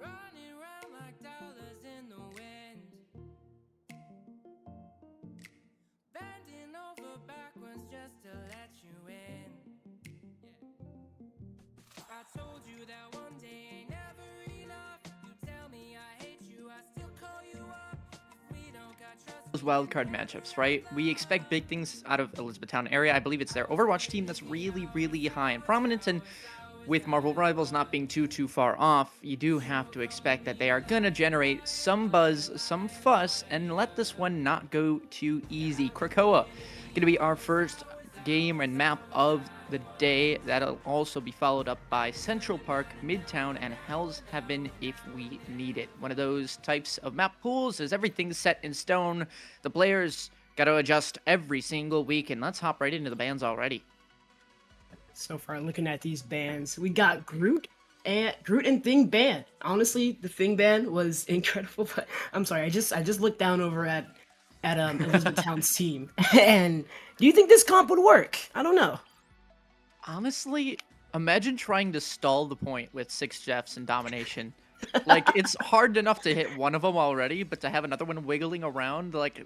Running round like dollars in the wind, bending over backwards just to let you in. I told you that one day ain't never enough. You tell me I hate you, I still call you up. If we don't got trust. Those wildcard matchups, right? We expect big things out of Elizabethtown area. I believe it's their Overwatch team that's really, really high in prominence, and with Marvel Rivals not being too far off, you do have to expect that they are gonna generate some buzz, some fuss, and let this one not go too easy. Krakoa, gonna be our first game and map of the day. That'll also be followed up by Central Park, Midtown, and Hell's Heaven if we need it. One of those types of map pools is everything's set in stone. The players gotta adjust every single week, and let's hop right into the bands already. So far, looking at these bands, we got Groot and Thing band. Honestly, the Thing band was incredible. But I'm sorry, I just looked down over at Elizabethtown's team. And do you think this comp would work? I don't know. Honestly, imagine trying to stall the point with 6 Jeffs and domination. Like, it's hard enough to hit one of them already, but to have another one wiggling around, like,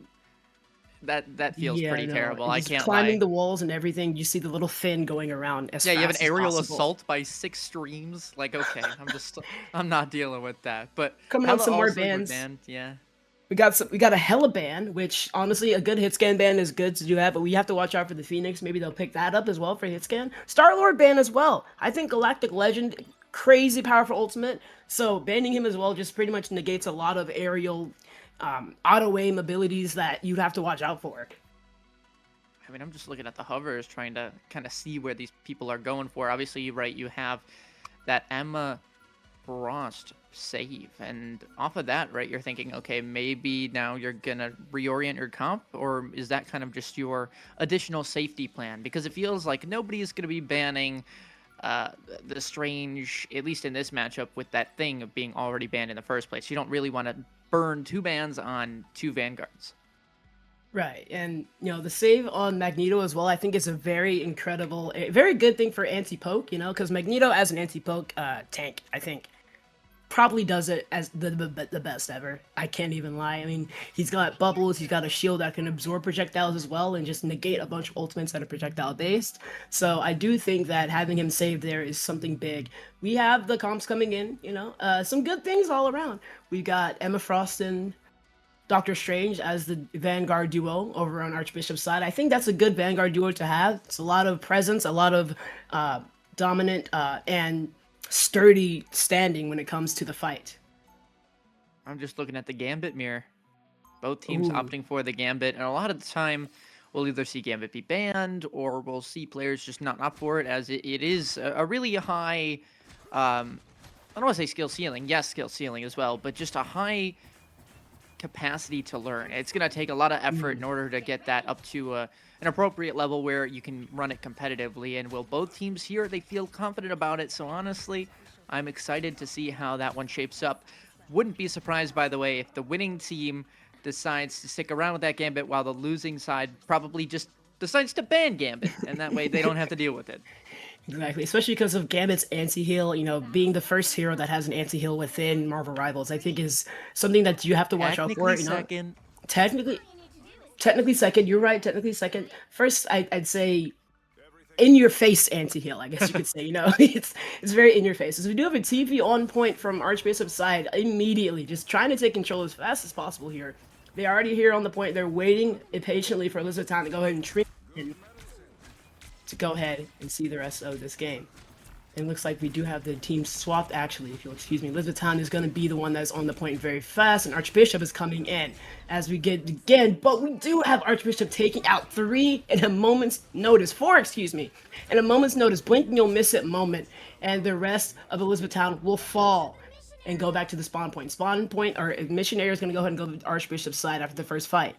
that feels pretty no, terrible. and I just can't climbing lie. the walls and everything. You see the little fin going around as Yeah, you have an fast as aerial possible. assault by 6 streams. Like, okay, I'm not dealing with that. But Coming how out some about more also a good bands. band? Yeah. We got a Hella band, which honestly a good hit scan band is good to do that, but we have to watch out for the Phoenix. Maybe they'll pick that up as well for hit scan. Star-Lord band as well. I think Galactic Legend, crazy powerful ultimate. So banning him as well just pretty much negates a lot of aerial auto aim abilities that you'd have to watch out for. I mean, I'm just looking at the hovers, trying to kind of see where these people are going for. Obviously, right, you have that Emma Frost save, and off of that, right, you're thinking, okay, maybe now you're gonna reorient your comp, or is that kind of just your additional safety plan? Because it feels like nobody is gonna be banning the Strange, at least in this matchup, with that thing of being already banned in the first place. You don't really want to burn 2 bans on 2 Vanguards. Right, and the save on Magneto as well, I think is a very incredible, a very good thing for anti-poke, because Magneto as an anti-poke tank, I think, probably does it as the best ever. I can't even lie. I mean, he's got bubbles, he's got a shield that can absorb projectiles as well and just negate a bunch of ultimates that are projectile based. So I do think that having him saved there is something big. We have the comps coming in, some good things all around. We got Emma Frost and Doctor Strange as the Vanguard duo over on Archbishop's side. I think that's a good Vanguard duo to have. It's a lot of presence, a lot of dominant and sturdy standing when it comes to the fight. I'm just looking at the Gambit mirror. Both teams Ooh. opting for the Gambit, and a lot of the time, we'll either see Gambit be banned, or we'll see players just not up for it, as it is a really high, I don't want to say skill ceiling, yes, skill ceiling as well, but just a high capacity to learn. It's going to take a lot of effort in order to get that up to an appropriate level where you can run it competitively. And will both teams here, they feel confident about it. So honestly, I'm excited to see how that one shapes up. Wouldn't be surprised, by the way, if the winning team decides to stick around with that Gambit while the losing side probably just decides to ban Gambit. And that way they don't have to deal with it. Exactly, especially because of Gambit's anti-heal, being the first hero that has an anti-heal within Marvel Rivals, I think is something that you have to watch out for. Technically second. Technically second, you're right, technically second. First, I'd say in-your-face anti-heal, I guess you could say, it's very in-your-face. So we do have a TP on point from Archbishop's side immediately, just trying to take control as fast as possible here. They're already here on the point, they're waiting impatiently for Elizabethtown to go ahead and treat him to go ahead and see the rest of this game. It looks like we do have the team swapped, actually, if you'll excuse me. Elizabethtown is going to be the one that's on the point very fast, and Archbishop is coming in as we get again, but we do have Archbishop taking out 3 in a moment's notice, 4, excuse me, in a moment's notice, blink and you'll miss it moment, and the rest of Elizabethtown will fall and go back to the spawn point. Spawn point, or missionary is going to go ahead and go to Archbishop's side after the first fight.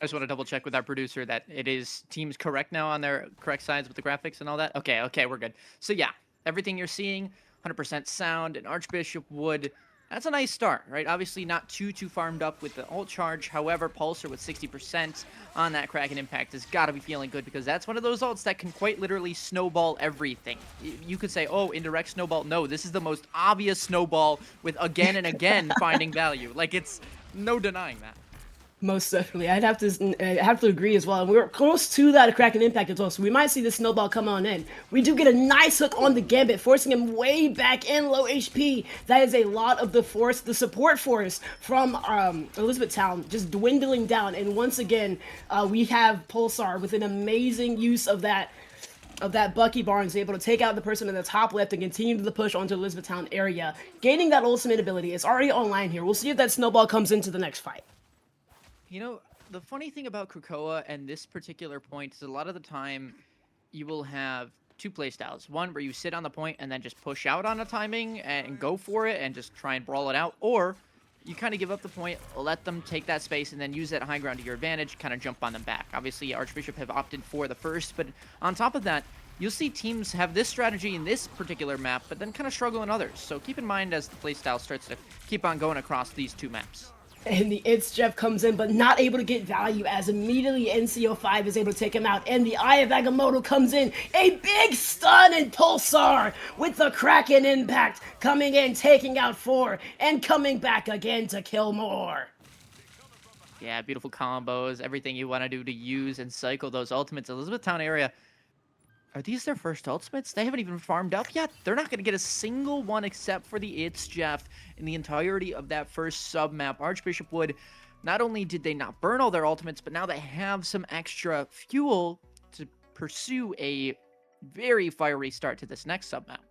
I just want to double check with our producer that it is teams correct now on their correct sides with the graphics and all that. Okay, we're good. So yeah, everything you're seeing, 100% sound, and Archbishop would That's a nice start, right? Obviously not too farmed up with the ult charge. However, Pulsar with 60% on that Kraken Impact has got to be feeling good because that's one of those ults that can quite literally snowball everything. You could say, oh, indirect snowball. No, this is the most obvious snowball with again and again finding value. Like, it's no denying that. Most definitely. I have to agree as well. And we're close to that Kraken Impact as well, so we might see the snowball come on in. We do get a nice hook on the Gambit, forcing him way back in low HP. That is a lot of the force, the support force from Elizabethtown just dwindling down. And once again, we have Pulsar with an amazing use of that Bucky Barnes, able to take out the person in the top left and continue the push onto Elizabethtown area, gaining that ultimate ability. It's already online here. We'll see if that snowball comes into the next fight. You know, the funny thing about Krakoa and this particular point is a lot of the time you will have two playstyles. One where you sit on the point and then just push out on a timing and go for it and just try and brawl it out. Or you kind of give up the point, let them take that space, and then use that high ground to your advantage, kind of jump on them back. Obviously, Archbishop have opted for the first, but on top of that, you'll see teams have this strategy in this particular map, but then kind of struggle in others. So keep in mind as the playstyle starts to keep on going across these two maps. And the It's Jeff comes in, but not able to get value as immediately NCO5 is able to take him out. And the Eye of Agamotto comes in. A big stun and Pulsar with the Kraken Impact coming in, taking out 4 and coming back again to kill more. Yeah, beautiful combos, everything you want to do to use and cycle those ultimates. Elizabethtown area, are these their first ultimates? They haven't even farmed up yet. They're not going to get a single one except for the It's Jeff in the entirety of that first sub-map. Archbishop would, not only did they not burn all their ultimates, but now they have some extra fuel to pursue a very fiery start to this next sub-map.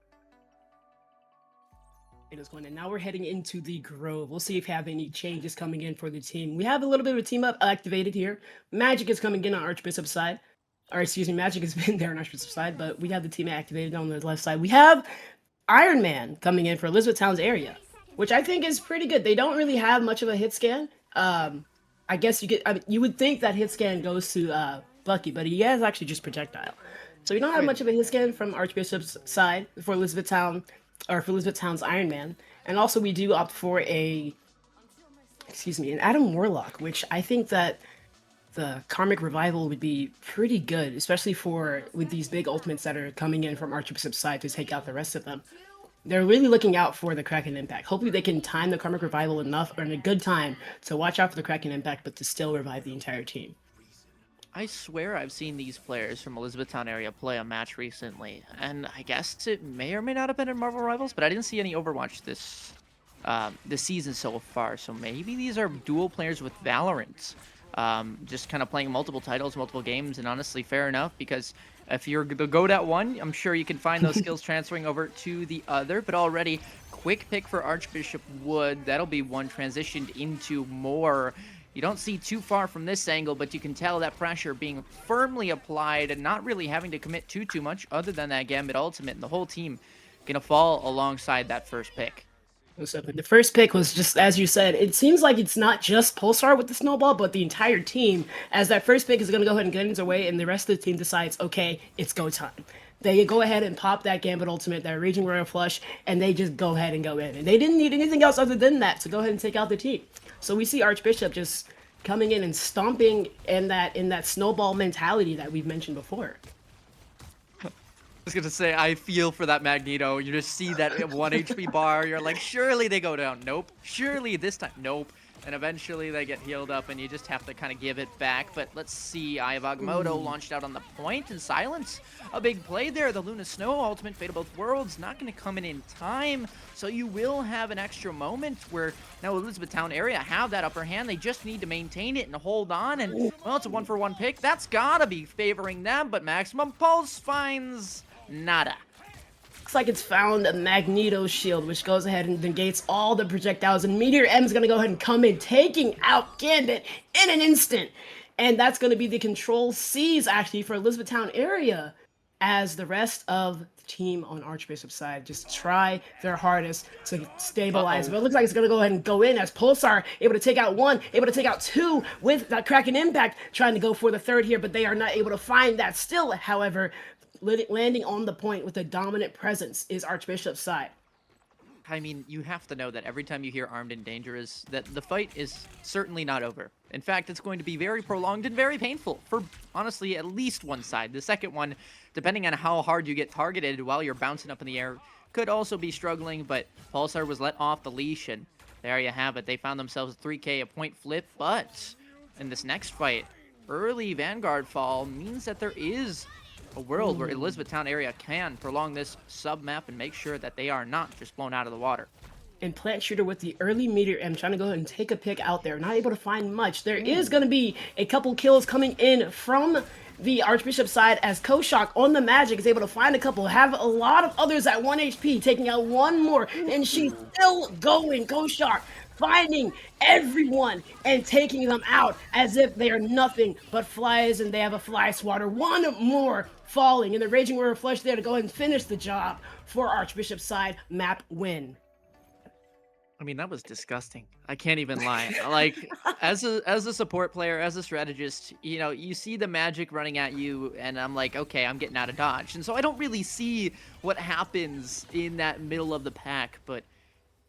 It is going, and now we're heading into the Grove. We'll see if we have any changes coming in for the team. We have a little bit of a team up activated here. Magic is coming in on Archbishop's side. Or excuse me, Magic has been there on Archbishop's side, but we have the team activated on the left side. We have Iron Man coming in for Elizabethtown's area, which I think is pretty good. They don't really have much of a hit scan. I guess you would think that hit scan goes to Bucky, but he has actually just projectile. So we don't have much of a hit scan from Archbishop's side for Elizabethtown, or for Elizabethtown's Iron Man. And also we do opt for an Adam Warlock, which I think that the Karmic Revival would be pretty good, especially with these big ultimates that are coming in from Archbishop's side to take out the rest of them. They're really looking out for the Kraken Impact. Hopefully they can time the Karmic Revival enough, or in a good time, to watch out for the Kraken Impact, but to still revive the entire team. I swear I've seen these players from Elizabethtown area play a match recently, and I guess it may or may not have been in Marvel Rivals, but I didn't see any Overwatch this season so far, so maybe these are dual players with Valorant. Just kind of playing multiple titles, multiple games, and honestly, fair enough, because if you're the GOAT at one, I'm sure you can find those skills transferring over to the other, but already, quick pick for Archbishop Wood. That'll be one transitioned into more. You don't see too far from this angle, but you can tell that pressure being firmly applied and not really having to commit too much other than that Gambit ultimate, and the whole team gonna fall alongside that first pick. The first pick was just, as you said, it seems like it's not just Pulsar with the snowball, but the entire team, as that first pick is going to go ahead and get his way, and the rest of the team decides, okay, it's go time. They go ahead and pop that Gambit ultimate, that Raging Royal Flush, and they just go ahead and go in. And they didn't need anything else other than that to go ahead and take out the team. So we see Archbishop just coming in and stomping in that snowball mentality that we've mentioned before. I was gonna say, I feel for that Magneto. You just see that 1 HP bar. You're like, surely they go down. Nope. Surely this time. Nope. And eventually they get healed up, and you just have to kind of give it back. But let's see, Eye of Agamotto launched out on the point, and Silence, a big play there. The Luna Snow ultimate, Fate of Both Worlds, not going to come in time. So you will have an extra moment where now Elizabethtown area have that upper hand. They just need to maintain it and hold on. And, well, it's a 1-for-1 pick. That's got to be favoring them, but Maximum Pulse finds nada. Looks like it's found a Magneto shield, which goes ahead and negates all the projectiles, and Meteor M's gonna go ahead and come in, taking out Gambit in an instant. And that's gonna be the Control C's, actually, for Elizabethtown area, as the rest of the team on Archbishop's side just try their hardest to stabilize. But it looks like it's gonna go ahead and go in, as Pulsar able to take out 1, able to take out 2 with that Kraken Impact, trying to go for the 3rd here, but they are not able to find that. Still, however, landing on the point with a dominant presence is Archbishop's side. I mean, you have to know that every time you hear armed and dangerous, that the fight is certainly not over. In fact, it's going to be very prolonged and very painful for, honestly, at least one side. The second one, depending on how hard you get targeted while you're bouncing up in the air, could also be struggling, but Pulsar was let off the leash, and there you have it. They found themselves a 3K, a point flip, but in this next fight, early Vanguard fall means that there is a world where Elizabethtown area can prolong this sub-map and make sure that they are not just blown out of the water. And Plant Shooter with the early meter M trying to go ahead and take a pick out there. Not able to find much. There is going to be a couple kills coming in from the Archbishop side as Koshak on the Magic is able to find a couple, have a lot of others at 1 HP, taking out one more, and she's still going. Koshak finding everyone and taking them out as if they are nothing but flies, and they have a fly swatter. One more falling, and the Raging Warrior Flush there to go ahead and finish the job for Archbishop's side. Map win. I mean, that was disgusting. I can't even lie. Like, as a support player, as a strategist, you know, you see the magic running at you, and I'm like, okay, I'm getting out of dodge. And so I don't really see what happens in that middle of the pack. But,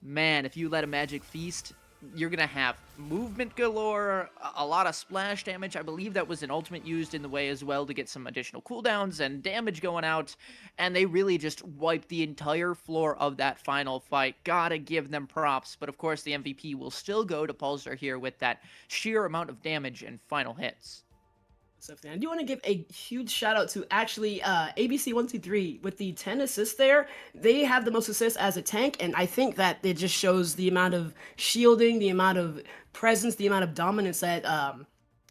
man, if you let a magic feast, you're going to have movement galore, a lot of splash damage. I believe that was an ultimate used in the way as well to get some additional cooldowns and damage going out. And they really just wiped the entire floor of that final fight. Gotta give them props. But of course, the MVP will still go to Pulsar here with that sheer amount of damage and final hits. So I do want to give a huge shout out to actually ABC123 with the 10 assists there. They have the most assists as a tank, and I think that it just shows the amount of shielding, the amount of presence, the amount of dominance that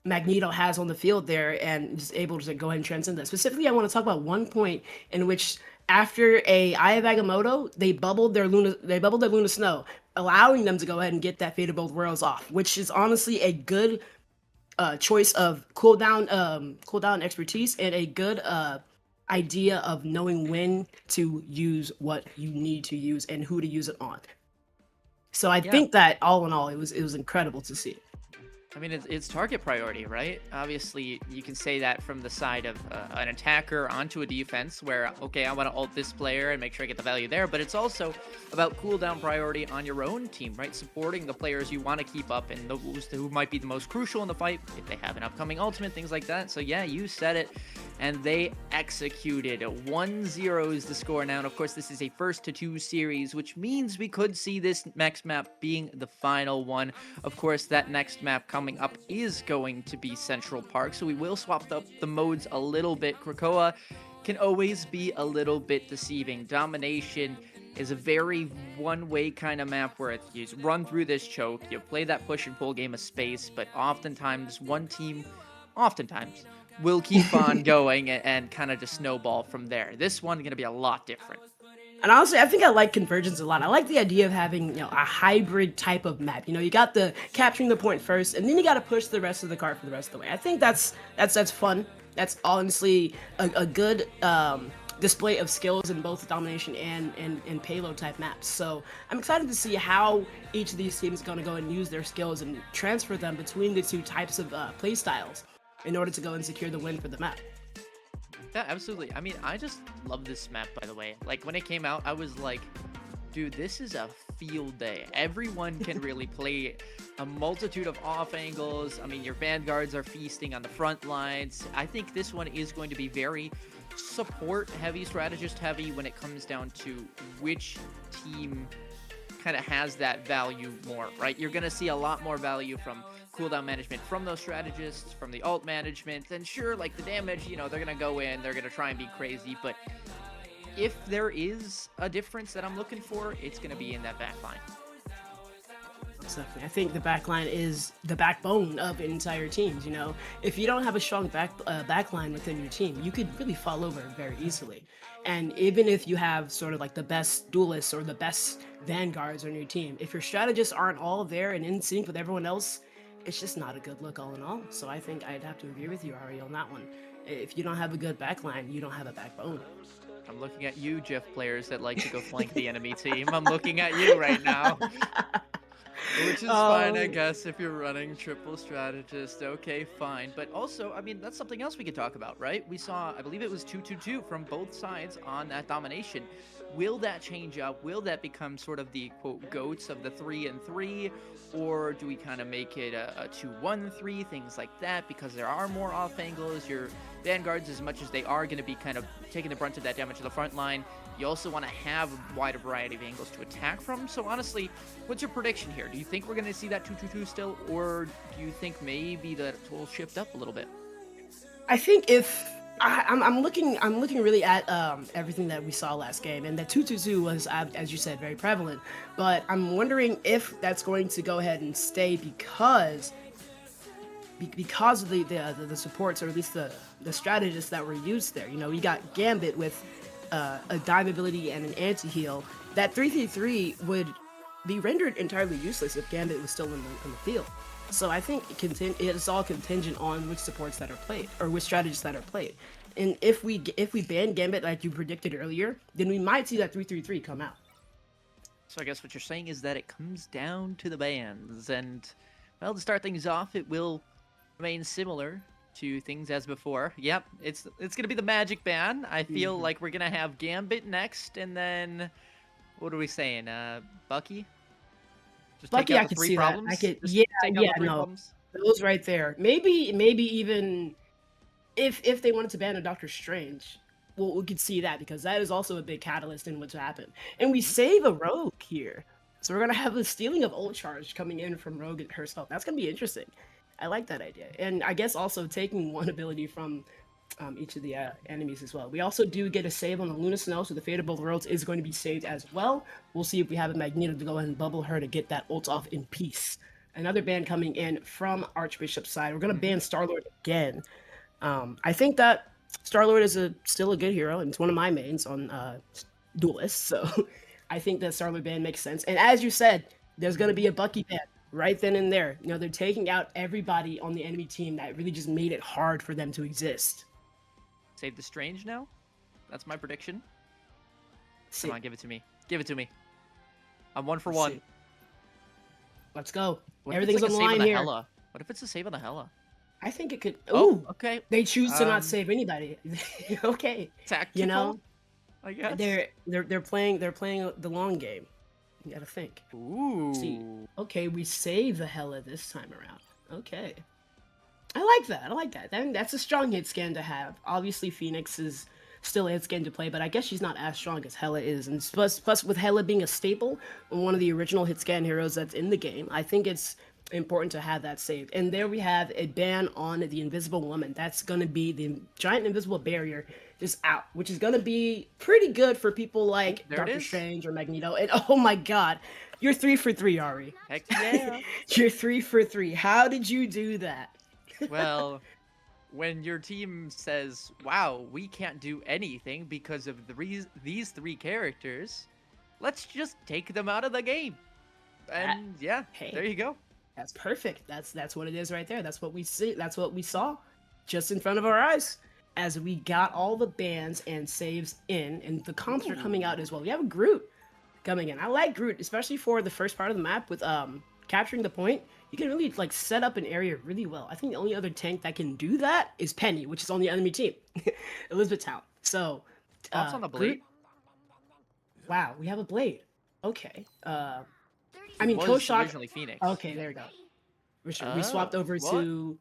Magneto has on the field there, and just able to go ahead and transcend that. Specifically, I want to talk about one point in which after a Eye of Agamotto, they bubbled their Luna Snow, allowing them to go ahead and get that Fate of Both Worlds off, which is honestly a good choice of cooldown expertise and a good idea of knowing when to use what you need to use and who to use it on. So I think that all in all, it was incredible to see. I mean, it's target priority, right? Obviously, you can say that from the side of an attacker onto a defense where, okay, I want to ult this player and make sure I get the value there, but it's also about cooldown priority on your own team, right? Supporting the players you want to keep up and those who might be the most crucial in the fight, if they have an upcoming ultimate, things like that. So yeah, you said it, and they executed. 1-0 is the score now, and of course, this is a 1-2 series, which means we could see this next map being the final one. Of course, that next map coming up is going to be Central Park, so we will swap up the modes a little bit. Krakoa can always be a little bit deceiving. Domination is a very one-way kind of map where you run through this choke, you play that push and pull game of space, but oftentimes one team, will keep on going and kind of just snowball from there. This one going to be a lot different. And honestly, I think I like Convergence a lot. I like the idea of having, you know, a hybrid type of map. You know, you got the capturing the point first, and then you got to push the rest of the card for the rest of the way. I think that's fun. That's honestly a good display of skills in both domination and payload type maps. So I'm excited to see how each of these teams is going to go and use their skills and transfer them between the two types of play styles in order to go and secure the win for the map. Yeah, absolutely. I mean, I just love this map, by the way. Like, when it came out, I was like, dude, this is a field day. Everyone can really play a multitude of off angles. I mean, your vanguards are feasting on the front lines. I think this one is going to be very support heavy, strategist heavy when it comes down to which team kind of has that value more, right? You're going to see a lot more value from cooldown management from those strategists, from the ult management, and sure, like the damage, you know, they're going to go in, they're going to try and be crazy, but if there is a difference that I'm looking for, it's going to be in that back line. Definitely. I think the backline is the backbone of entire teams. You know, if you don't have a strong backline within your team, you could really fall over very easily. And even if you have sort of like the best duelists or the best vanguards on your team, if your strategists aren't all there and in sync with everyone else, it's just not a good look all in all. So I think I'd have to agree with you, Ari, on that one. If you don't have a good backline, you don't have a backbone. I'm looking at you, Jeff, players that like to go flank the enemy team. I'm looking at you right now. Which is fine, I guess, if you're running triple strategist. Okay, fine. But also, I mean, that's something else we could talk about, right? We saw, I believe it was 2-2-2 from both sides on that domination. will that change up? Will that become sort of the quote goats of the 3-3, or do we kind of make it a 2-1-3, things like that? Because there are more off angles. Your vanguards, as much as they are going to be kind of taking the brunt of that damage to the front line, you also want to have a wider variety of angles to attack from. So honestly, what's your prediction here? Do you think we're going to see that 2-2-2 still, or do you think maybe that will shift up a little bit? I think if I'm looking really at everything that we saw last game, and the 2-2-2 was, as you said, very prevalent. But I'm wondering if that's going to go ahead and stay because of the supports, or at least the strategists that were used there. You know, we got Gambit with a dive ability and an anti-heal. That 3-3-3 would be rendered entirely useless if Gambit was still in the field. So I think it's all contingent on which supports that are played, or which strategies that are played. And if we ban Gambit like you predicted earlier, then we might see that 3-3-3 come out. So I guess what you're saying is that it comes down to the bans, and well, to start things off, it will remain similar to things as before. Yep, it's gonna be the magic ban. I feel like we're gonna have Gambit next, and then what are we saying? Bucky? Just Bucky, take out I the could three see problems? that. I could, Just yeah, take out the three no, problems? those right there. Maybe even if they wanted to ban a Doctor Strange, well, we could see that, because that is also a big catalyst in what's happened. And we save a Rogue here, so we're gonna have the stealing of ult charge coming in from Rogue herself. That's gonna be interesting. I like that idea, and I guess also taking one ability from each of the enemies as well. We also do get a save on the Luna Snow, so the Fate of Both Worlds is going to be saved as well. We'll see if we have a Magneto to go ahead and bubble her to get that ult off in peace. Another ban coming in from Archbishop's side. We're going to ban Star-Lord again. I think that Star-Lord is still a good hero, and it's one of my mains on Duelist, so I think that Star-Lord ban makes sense. And as you said, there's going to be a Bucky ban right then and there. You know, they're taking out everybody on the enemy team that really just made it hard for them to exist. Save the Strange now? That's my prediction. See. Come on, give it to me. Give it to me. I'm 1 for Let's 1. see. Let's go. What if Everything's it's on like the a save line on the here. Hela? What if it's a save on the Hela? I think it could. Oh, Ooh, okay. they choose to not Um, save anybody. Okay, Tactical, you know, I guess. they're playing the long game. You gotta think. Ooh. See, okay, we save the Hela this time around. Okay, I like that. I like that. That's a strong hit scan to have. Obviously, Phoenix is still a hit scan to play, but I guess she's not as strong as Hela is. And plus with Hela being a staple, one of the original hit scan heroes that's in the game, I think it's important to have that saved. And there we have a ban on the Invisible Woman. That's going to be the giant invisible barrier just out, which is going to be pretty good for people like There it Doctor is. Strange or Magneto. And oh my god, you're 3 for 3, Ari. Heck yeah. You're 3 for 3. How did you do that? Well, when your team says, wow, we can't do anything because of these 3 characters, let's just take them out of the game. And yeah, hey. there you go. That's perfect. That's what it is right there. That's what we see. That's what we saw just in front of our eyes as we got all the bans and saves in, and the comps are coming out as well. We have a Groot coming in. I like Groot, especially for the first part of the map with capturing the point. You can really like set up an area really well. I think the only other tank that can do that is Penny, which is on the enemy team, Elizabethtown. So Thoughts on the blade? Groot... Wow, we have a blade. Okay. I mean, was Koshak. originally Phoenix. Okay, there we go. We swapped over what? to.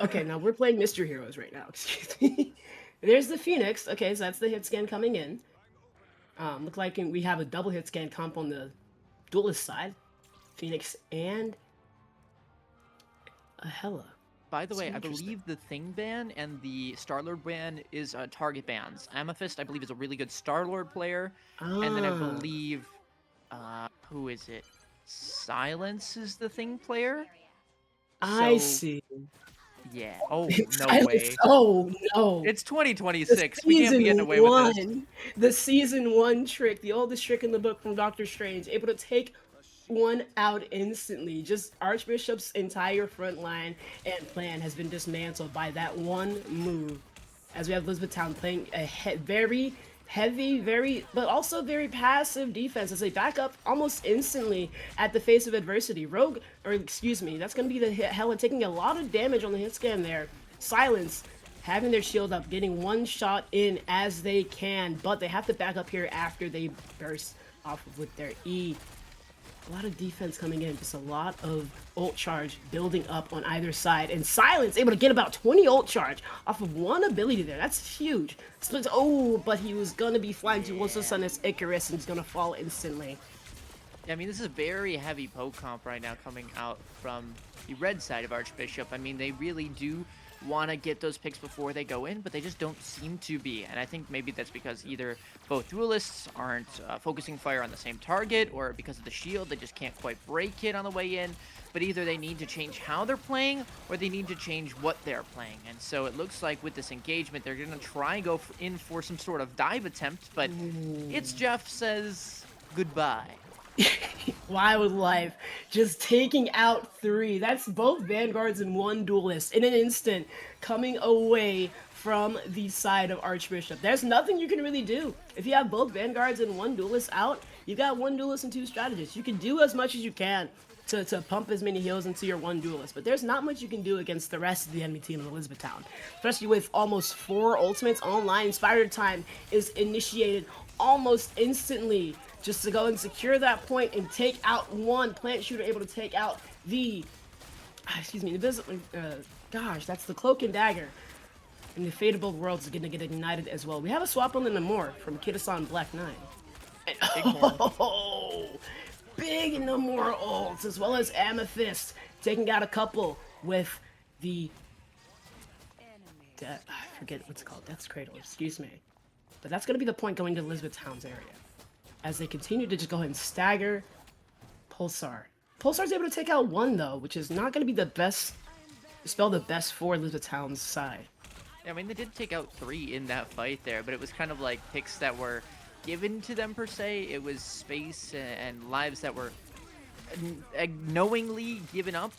Okay, now we're playing Mr. Heroes right now. Excuse me. There's the Phoenix. Okay, so that's the hit scan coming in. Look like we have a double hit scan comp on the Duelist side. Phoenix and a Hela. By the way, I Interesting. believe the Thing ban and the Star-Lord ban is target bans. Amethyst, I believe, is a really good Star-Lord player. And then I believe, who is it? Silence is the Thing player? I So, see. Yeah. Oh, no Silence- way. Oh no. It's The 2026. We can't be getting away with this. The season 1 trick, the oldest trick in the book from Doctor Strange, able to take one out instantly. Just Archbishop's entire front line and plan has been dismantled by that one move. As we have Elizabethtown playing a very heavy, but also very passive defense as they back up almost instantly at the face of adversity. Rogue, or excuse me, that's going to be the Hela taking a lot of damage on the hit scan there. Silence having their shield up, getting one shot in as they can, but they have to back up here after they burst off with their E. A lot of defense coming in, just a lot of ult charge building up on either side, and Silence able to get about 20 ult charge off of one ability there. That's huge. Splits, oh, but he was gonna be flying to once the sun is Icarus, and he's gonna fall instantly. Yeah, I mean, this is a very heavy poke comp right now coming out from the red side of Archbishop. I mean, they really do want to get those picks before they go in, but they just don't seem to be. And I think maybe that's because either both duelists aren't focusing fire on the same target, or because of the shield, they just can't quite break it on the way in. But either they need to change how they're playing, or they need to change what they're playing. And so it looks like with this engagement, they're going to try and go in for some sort of dive attempt, but it's Jeff says goodbye. Why with life? Just taking out 3. That's both Vanguards and 1 Duelist in an instant coming away from the side of Archbishop. There's nothing you can really do. If you have both Vanguards and 1 Duelist out, you got 1 Duelist and 2 Strategists. You can do as much as you can to pump as many heals into your 1 Duelist, but there's not much you can do against the rest of the enemy team in Elizabethtown. Especially with almost 4 ultimates online, Inspired Time is initiated almost instantly, just to go and secure that point and take out 1 plant shooter, able to take out the, gosh, that's the Cloak and Dagger. And the Fate of Both Worlds is gonna get ignited as well. We have a swap on the Namor from Kitasan Black 9. And, big Namor ults, as well as Amethyst taking out a couple with the, I forget what's called, Death's Cradle, excuse me. But that's gonna be the point going to Elizabethtown's area, as they continue to just go ahead and stagger Pulsar. Pulsar's able to take out 1 though, which is not going to be the best spell, the best for Elizabethtown's side. Yeah, I mean, they did take out 3 in that fight there, but it was kind of like picks that were given to them per se. It was space and lives that were knowingly given up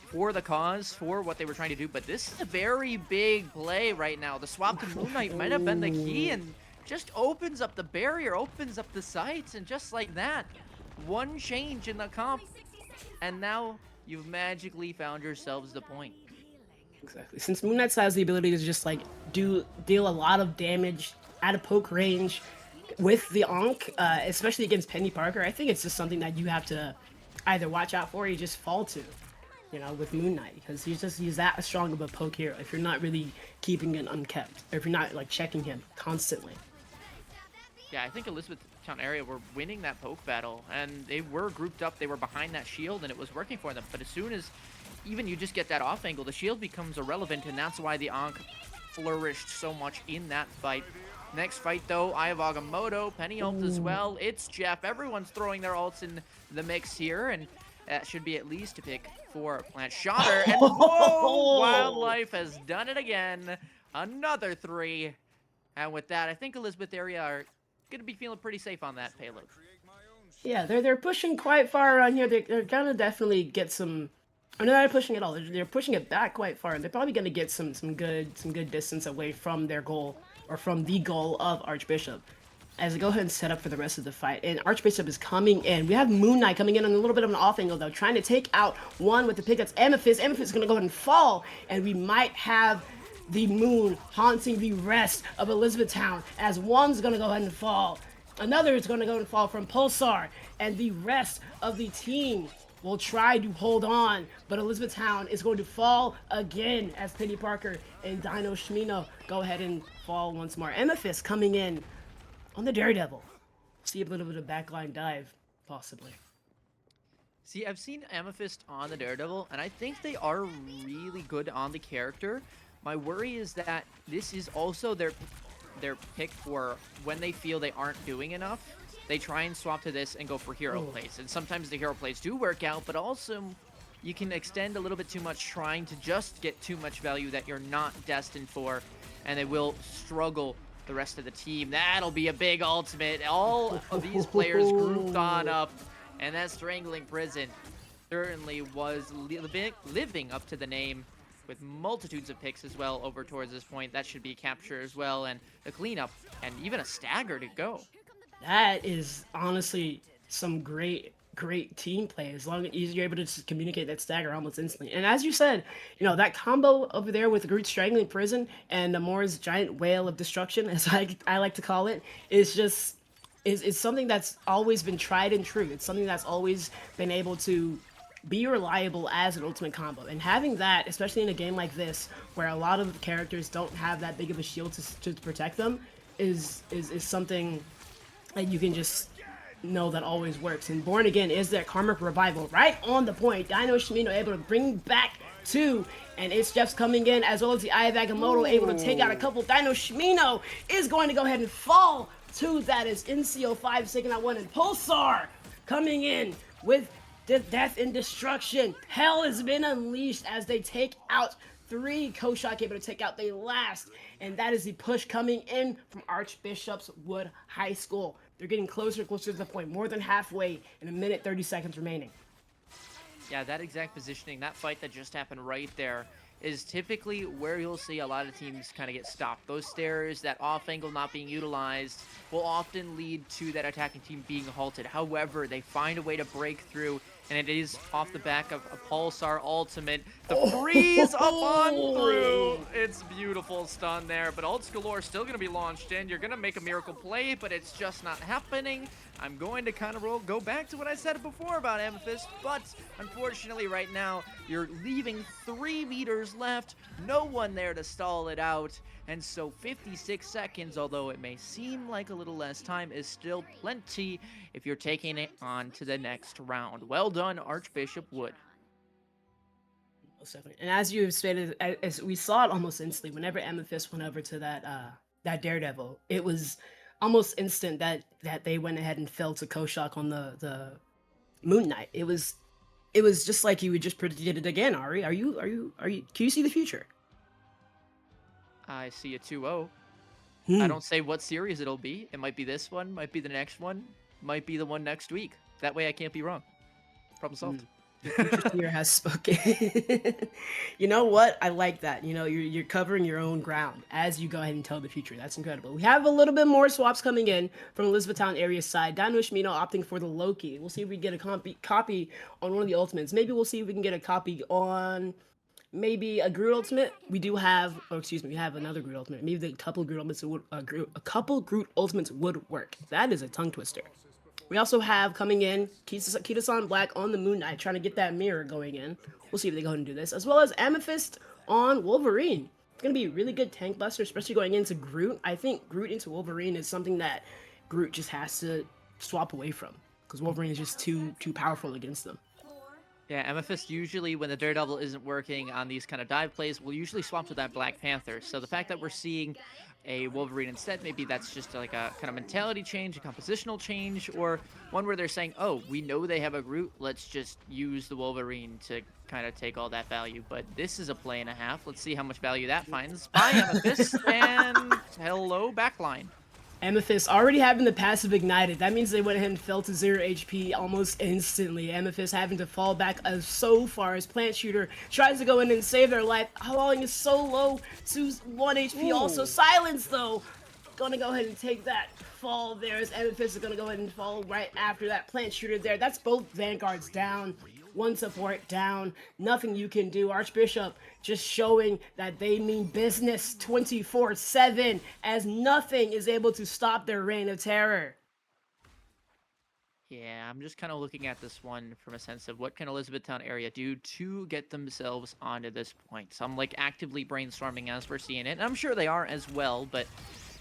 for the cause, for what they were trying to do. But this is a very big play right now. The swap to Moon Knight might have been the key, and just opens up the barrier, opens up the sights, and just like that, 1 change in the comp, and now you've magically found yourselves the point. Exactly. Since Moon Knight has the ability to just like deal a lot of damage at a poke range with the Ankh, especially against Penny Parker, I think it's just something that you have to either watch out for or you just fall to, you know, with Moon Knight, because he's that strong of a poke hero if you're not really keeping it unkept, or if you're not like checking him constantly. Yeah, I think Elizabethtown area were winning that poke battle, and they were grouped up, they were behind that shield, and it was working for them. But as soon as even you just get that off angle, the shield becomes irrelevant, and that's why the Ankh flourished so much in that fight. Next fight, though, Eye of Agamotto, Penny ult as well. It's Jeff. Everyone's throwing their ults in the mix here, and that should be at least a pick for Plant Shotter. And whoa, Wildlife has done it again. Another 3. And with that, I think Elizabeth area are going to be feeling pretty safe on that payload. Yeah, they're pushing quite far around here. They're gonna definitely get some. Or they're not pushing at all. They're pushing it back quite far, and they're probably gonna get some good distance away from their goal, or from the goal of Archbishop, as they go ahead and set up for the rest of the fight. And Archbishop is coming in. We have Moon Knight coming in on a little bit of an off angle though, trying to take out 1 with the pick. That's Amethyst. Amethyst is gonna go ahead and fall, and we might have the moon haunting the rest of Elizabethtown, as 1's gonna go ahead and fall. Another is gonna go and fall from Pulsar, and the rest of the team will try to hold on, but Elizabethtown is going to fall again as Penny Parker and Dino Shmino go ahead and fall once more. Amethyst coming in on the Daredevil. See a little bit of backline dive, possibly. See, I've seen Amethyst on the Daredevil, and I think they are really good on the character. My worry is that this is also their pick for when they feel they aren't doing enough. They try and swap to this and go for hero plays. And sometimes the hero plays do work out, but also you can extend a little bit too much trying to just get too much value that you're not destined for, and they will struggle the rest of the team. That'll be a big ultimate. All of these players grouped on up, and that Strangling Prison certainly was living up to the name, with multitudes of picks as well over towards this point. That should be a capture as well, and a cleanup, and even a stagger to go. That is honestly some great great team play as long as you're able to just communicate that stagger almost instantly. And as you said, that combo over there with Groot strangling prison and Namor's giant whale of destruction, as I like to call it, is just is something that's always been tried and true. It's something that's always been able to be reliable as an ultimate combo. And having that, especially in a game like this, where a lot of the characters don't have that big of a shield to protect them, is something that you can just know that always works. And Born Again is that karmic revival right on the point. Dino Shimino able to bring back two, and it's Jeff's coming in, as well as the Eye of Agamotto able to take out a couple. Dino Shimino is going to go ahead and fall to that is NCO5 taking out one, and Pulsar coming in with death and destruction. Hell has been unleashed as they take out three. Koshak able to take out the last, and that is the push coming in from Archbishop's Wood High School. They're getting closer and closer to the point, more than halfway, in a minute 30 seconds remaining. Yeah, that exact positioning, that fight that just happened right there, is typically where you'll see a lot of teams kind of get stopped. Those stairs, that off angle not being utilized, will often lead to that attacking team being halted. However, they find a way to break through, and it is off the back of a Pulsar ultimate. The freeze up on through. It's beautiful stun there, but Ults Galore still going to be launched in. You're going to make a miracle play, but it's just not happening. I'm going to kind of go back to what I said before about Amethyst, but unfortunately right now, you're leaving 3 meters left, no one there to stall it out, and so 56 seconds, although it may seem like a little less time, is still plenty if you're taking it on to the next round. Well done, Archbishop Wood. Most definitely. And as you have stated, as we saw it almost instantly, whenever Amethyst went over to that Daredevil, it was almost instant that they went ahead and fell to Koshak on the Moon Knight. It was just like you would just predicted it again. Ari, are you can you see the future? I see a 2-0. Hmm. I don't say what series it'll be. It might be this one, might be the next one, might be the one next week. That way I can't be wrong. Problem solved. The future seer has spoken. You know what? I like that. You're covering your own ground as you go ahead and tell the future. That's incredible. We have a little bit more swaps coming in from Elizabethtown area side. Dino Shimino opting for the Loki. We'll see if we get a copy on one of the ultimates. Maybe we'll see if we can get a copy on maybe a Groot ultimate. We have another Groot ultimate. Maybe the couple Groot ultimates would work. That is a tongue twister. We also have coming in Kita-san Black on the Moon Knight, trying to get that mirror going in. We'll see if they go ahead and do this. As well as Amethyst on Wolverine. It's going to be a really good tank buster, especially going into Groot. I think Groot into Wolverine is something that Groot just has to swap away from, because Wolverine is just too powerful against them. Yeah, Amethyst usually, when the Daredevil isn't working on these kind of dive plays, will usually swap to that Black Panther. So the fact that we're seeing a Wolverine instead, maybe that's just like a kind of mentality change, a compositional change, or one where they're saying, oh, we know they have a Groot, let's just use the Wolverine to kind of take all that value. But this is a play and a half. Let's see how much value that finds. Bye, Amethyst, and hello, backline. Amethyst already having the passive ignited. That means they went ahead and fell to 0 HP almost instantly. Amethyst having to fall back so far as Plant Shooter tries to go in and save their life. Howling is so low to 1 HP. Ooh. Also, Silence, though, gonna go ahead and take that fall there, as Amethyst is gonna go ahead and fall right after that Plant Shooter there. That's both Vanguards down. One support down, nothing you can do. Archbishop just showing that they mean business 24/7, as nothing is able to stop their reign of terror. Yeah, I'm just kind of looking at this one from a sense of what can Elizabethtown area do to get themselves onto this point. So I'm like actively brainstorming as we're seeing it, and I'm sure they are as well, but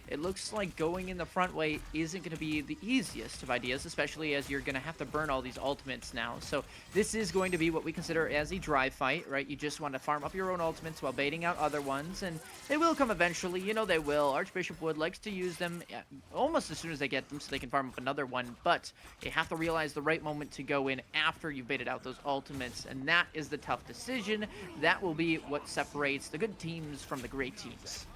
it looks like going in the front way isn't going to be the easiest of ideas, especially as you're going to have to burn all these ultimates now. So this is going to be what we consider as a dry fight, right? You just want to farm up your own ultimates while baiting out other ones, and they will come eventually. You know they will. Archbishop Wood likes to use them almost as soon as they get them so they can farm up another one, but you have to realize the right moment to go in after you've baited out those ultimates, and that is the tough decision. That will be what separates the good teams from the great teams.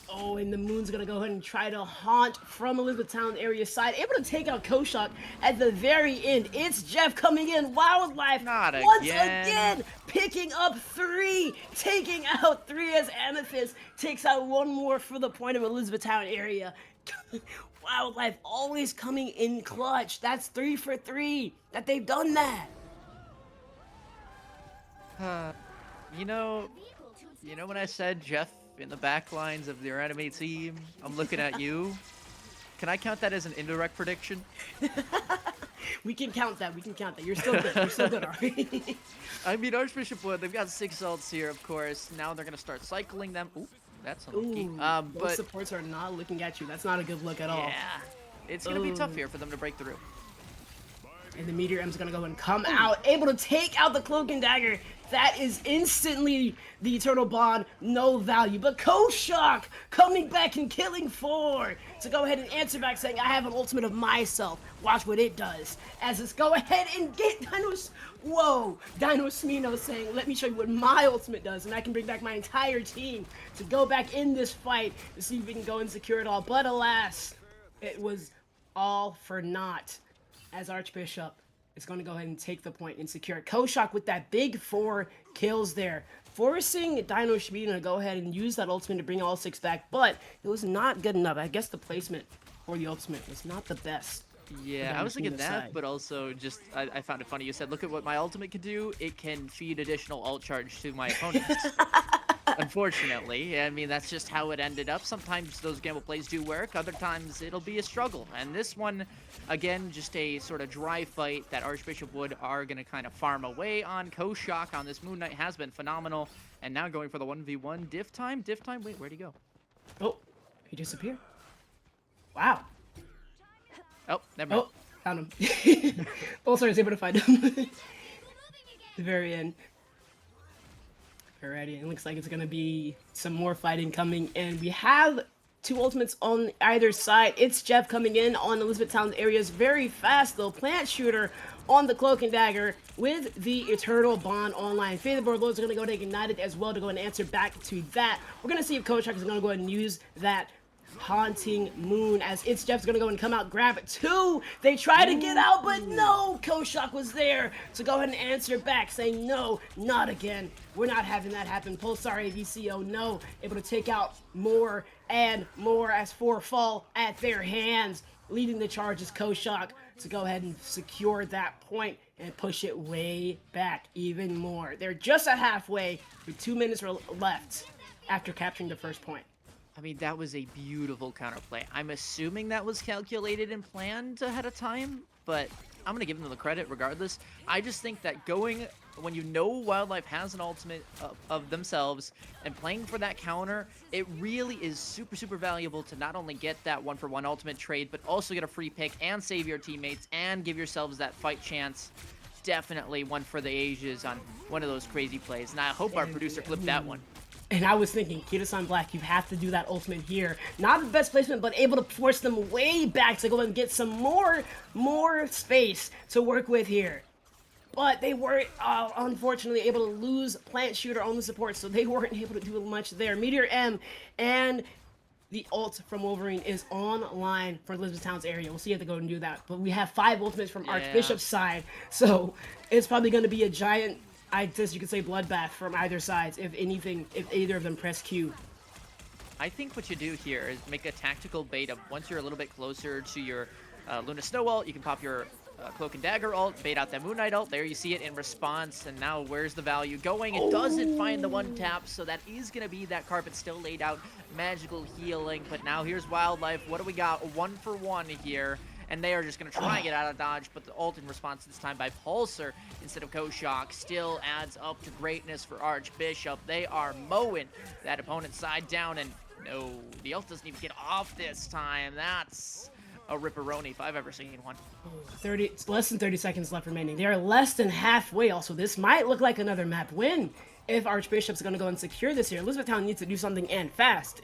Oh, and the Moon's gonna go ahead and try to haunt from Elizabethtown area side, able to take out Koshak at the very end. It's Jeff coming in, Wildlife once again, picking up 3, taking out 3 as Amethyst takes out one more for the point of Elizabethtown area. Wildlife always coming in clutch. That's 3 for 3 that they've done that. You know, when I said Jeff in the back lines of your enemy team, I'm looking at you. Can I count that as an indirect prediction? We can count that. We can count that. You're still good. You're still good, Ari. I mean, Archbishop would. They've got 6 ults here, of course. Now they're gonna start cycling them. Ooh, that's unlucky. Ooh, both But supports are not looking at you. That's not a good look at all. yeah, it's gonna be tough here for them to break through. And the Meteor M's gonna go and come out, able to take out the Cloak and Dagger. That is instantly the Eternal Bond, no value. But Koshak coming back and killing 4 to go ahead and answer back saying, I have an ultimate of myself. Watch what it does. As it's go ahead and get Dinos. Whoa, Dino Smino saying, let me show you what my ultimate does. And I can bring back my entire team to go back in this fight to see if we can go and secure it all. But alas, it was all for naught. As Archbishop is going to go ahead and take the point and secure it. Koshak with that big 4 kills there, forcing Dino Shibina to go ahead and use that ultimate to bring all 6 back, but it was not good enough. I guess the placement for the ultimate was not the best. Yeah, I was thinking that, but also just, I found it funny. You said, look at what my ultimate can do. It can feed additional ult charge to my opponents. Unfortunately, I mean, that's just how it ended up. Sometimes those gamble plays do work. Other times it'll be a struggle. And this one, again, just a sort of dry fight that Archbishop Wood are going to kind of farm away on. Koshak on this Moon Knight has been phenomenal. And now going for the 1v1. Diff time? Wait, where'd he go? Oh, he disappeared. Wow. Oh, never mind. Oh, found him. Bolsar is able to find him. The very end. Alrighty, it looks like it's gonna be some more fighting coming in. We have 2 ultimates on either side. It's Jeff coming in on Elizabethtown areas very fast though. Plant Shooter on the Cloak and Dagger with the Eternal Bond online. Fade the Board Lords are gonna go to Ignited as well to go and answer back to that. We're gonna see if Koshak is gonna go ahead and use that Haunting Moon as It's Jeff's gonna go and come out, grab it 2. They try to get out, but no, Koshak was there to go ahead and answer back, saying no, not again. We're not having that happen. Pulsar AVCO, no, able to take out more and more as 4 fall at their hands. Leading the charge is Koshak to go ahead and secure that point and push it way back even more. They're just at halfway with 2 minutes left after capturing the first point. I mean, that was a beautiful counterplay. I'm assuming that was calculated and planned ahead of time, but I'm going to give them the credit regardless. I just think that going, when you know Wildlife has an ultimate of themselves and playing for that counter, it really is super, super valuable to not only get that 1-for-1 ultimate trade, but also get a free pick and save your teammates and give yourselves that fight chance. Definitely one for the ages on one of those crazy plays. And I hope our producer clipped that one. And I was thinking, Kira-san Black, you have to do that ultimate here. Not the best placement, but able to force them way back to go and get some more space to work with here. But they were unfortunately able to lose Plant Shooter on the support, so they weren't able to do much there. Meteor M and the ult from Wolverine is online for Elizabethtown's area. We'll see if they go and do that. But we have 5 ultimates from Archbishop's side, so it's probably going to be a giant, I guess you could say, bloodbath from either sides, if either of them press Q. I think what you do here is make a tactical bait of once you're a little bit closer to your Luna Snow ult, you can pop your Cloak and Dagger ult, bait out that Moon Knight ult. There you see it in response, and now where's the value going? It doesn't find the 1-tap, so that is going to be that carpet still laid out. Magical healing, but now here's Wildlife. What do we got? 1-for-1 here. And they are just going to try and get out of dodge, but the ult in response this time by Pulsar instead of Koshak still adds up to greatness for Archbishop. They are mowing that opponent's side down, and no, the ult doesn't even get off this time. That's a ripperoni if I've ever seen one. It's less than 30 seconds left remaining. They are less than halfway also. This might look like another map win if Archbishop's going to go and secure this here. Elizabethtown needs to do something and fast.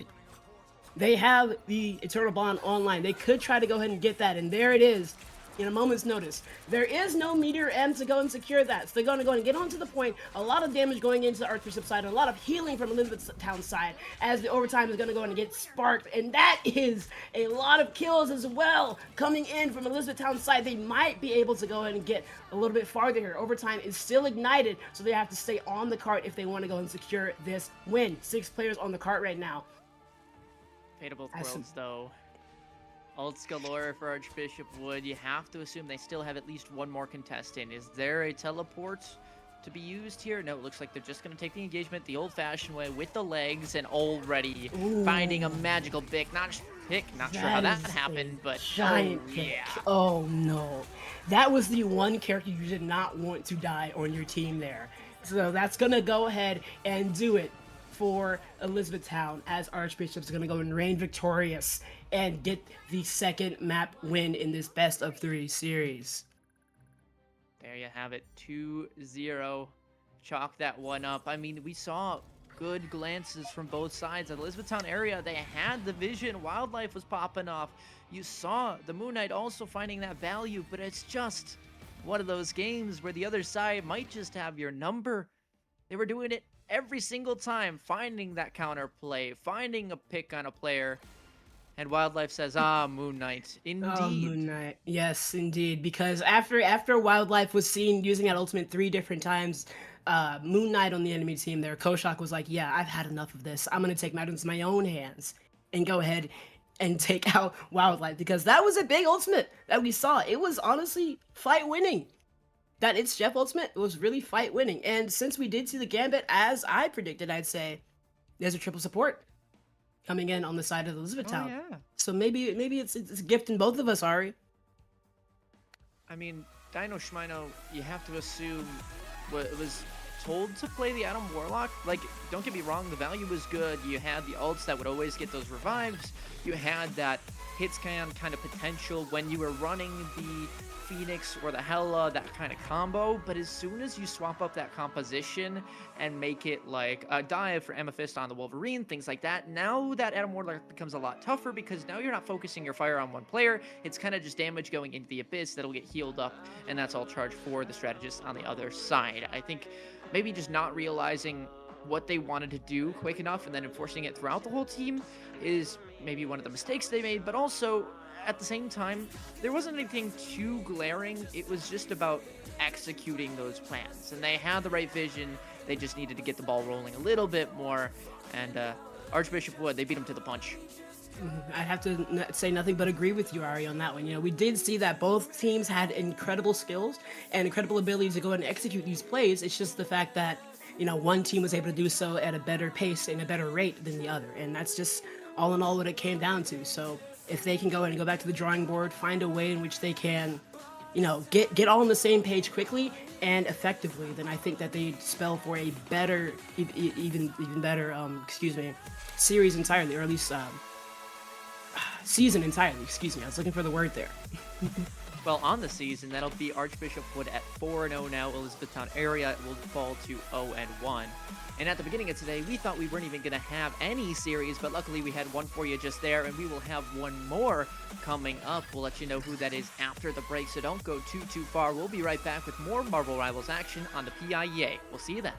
They have the Eternal Bond online. They could try to go ahead and get that, and there it is in a moment's notice. There is no Meteor M to go and secure that, so they're going to go and get onto the point. A lot of damage going into the Archbishop side, and a lot of healing from Elizabethtown side, as the overtime is going to go and get sparked, and that is a lot of kills as well coming in from Elizabethtown side. They might be able to go ahead and get a little bit farther here. Overtime is still ignited, so they have to stay on the cart if they want to go and secure this win. 6 players on the cart right now. Fate of both worlds, though. Ults galore for Archbishop Wood. You have to assume they still have at least one more contestant. Is there a teleport to be used here? No, it looks like they're just going to take the engagement the old-fashioned way with the legs and already finding a magical pick. Not sure how that is happened, a but giant pick. yeah. Oh no, that was the one character you did not want to die on your team there. So that's gonna go ahead and do it for Elizabethtown, as Archbishop's gonna go and reign victorious and get the second map win in this best of 3 series. There you have it, 2-0. Chalk that one up. I mean, we saw good glances from both sides. At the Elizabethtown area, they had the vision. Wildlife was popping off. You saw the Moon Knight also finding that value, but it's just one of those games where the other side might just have your number. They were doing it every single time, finding that counter play, finding a pick on a player. And Wildlife says, Moon Knight. Indeed. Oh, Moon Knight. Yes, indeed. Because after Wildlife was seen using that ultimate 3 different times, Moon Knight on the enemy team there, Koshak was like, yeah, I've had enough of this. I'm going to take matters into my own hands and go ahead and take out Wildlife. Because that was a big ultimate that we saw. It was honestly fight winning. That It's Jeff ultimate was really fight winning. And since we did see the Gambit, as I predicted, I'd say there's a triple support coming in on the side of Elizabethtown. Oh, yeah. So maybe it's a gift in both of us, Ari. I mean, Dino Schmino, you have to assume was told to play the Adam Warlock. Like, don't get me wrong, the value was good. You had the ults that would always get those revives. You had that hitscan kind of potential when you were running the Phoenix or the Hela, that kind of combo. But as soon as you swap up that composition and make it like a dive for Amethyst on the Wolverine, things like that, now that Adam Warlock becomes a lot tougher because now you're not focusing your fire on one player. It's kind of just damage going into the Abyss that'll get healed up, and that's all charged for the strategist on the other side. I think maybe just not realizing what they wanted to do quick enough and then enforcing it throughout the whole team is maybe one of the mistakes they made, but also at the same time, there wasn't anything too glaring. It was just about executing those plans, and they had the right vision. They just needed to get the ball rolling a little bit more, and Archbishop Wood, they beat him to the punch. I have to say nothing but agree with you, Ari, on that one. You know, we did see that both teams had incredible skills and incredible ability to go and execute these plays. It's just the fact that, you know, one team was able to do so at a better pace and a better rate than the other, and that's just all in all what it came down to. So if they can go and go back to the drawing board, find a way in which they can, you know, get all on the same page quickly and effectively, then I think that they spell for a better, even better, series entirely, or at least season entirely. Excuse me, I was looking for the word there. Well, on the season, that'll be Archbishop Wood at 4-0 now. Elizabethtown area will fall to 0-1. And at the beginning of today, we thought we weren't even going to have any series, but luckily we had one for you just there, and we will have one more coming up. We'll let you know who that is after the break, so don't go too far. We'll be right back with more Marvel Rivals action on the PIEA. We'll see you then.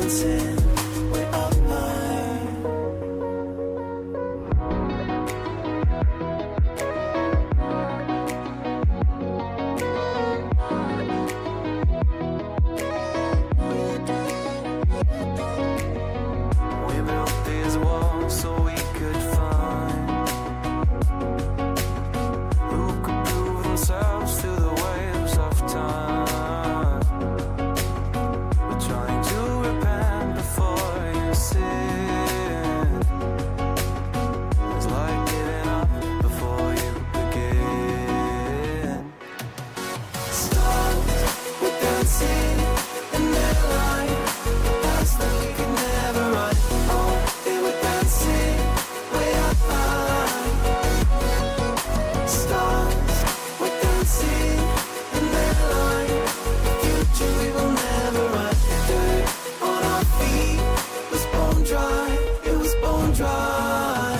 dancing way up high. We built these walls so we could find who could prove themselves through the waves of time. We're trying to repent before you sin. It's like giving up before you begin. Stars were dancing in their light. Past that we could never run. Oh, they were dancing way up high. Stars were dancing in their light. Future we will never run. Dirt on our feet was bone dry. It was bone dry.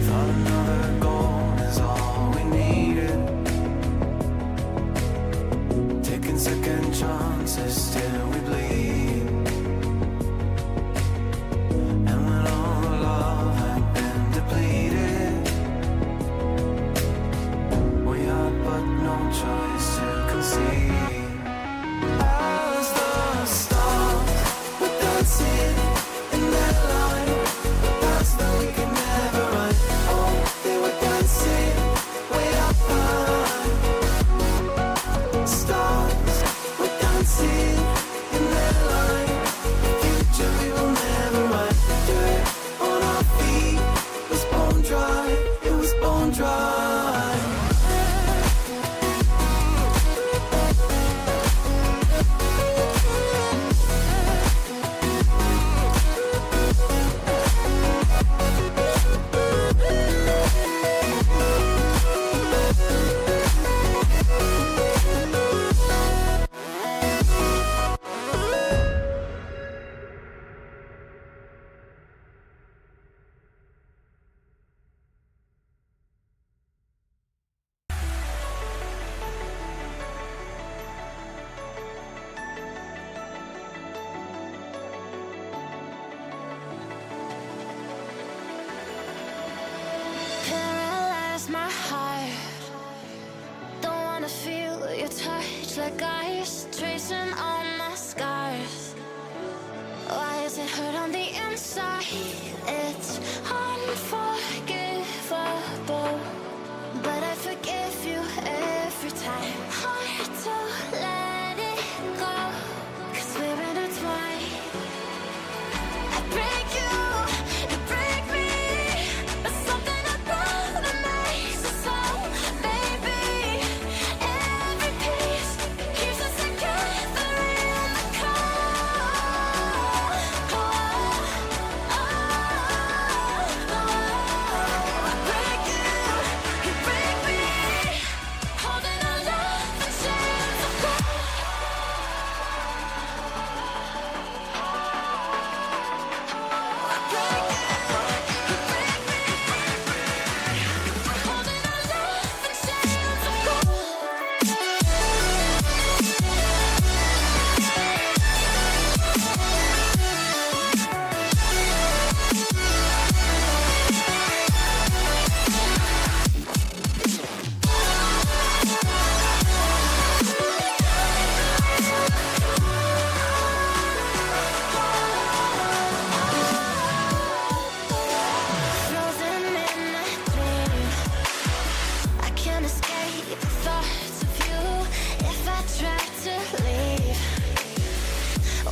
Thought another goal is all we needed. Taking second chances till we bleed. And when all the love had been depleted, we had but no choice to concede. As the stars were dancing in their light. Past that we could never run. Oh, they were dancing way up high. Stars were dancing in their light. Future we will never run. Dirt on our feet was bone dry. It was bone dry. Paralyze my heart. Don't wanna feel your touch like ice tracing all my scars. Why is it hurt on the inside? It's unforgivable, but I forgive you every time. Hard to let it go, 'cause we're intertwined. I break you, you break me, but something about it makes us so, baby. Every piece keeps us together in the core. Oh, oh, oh.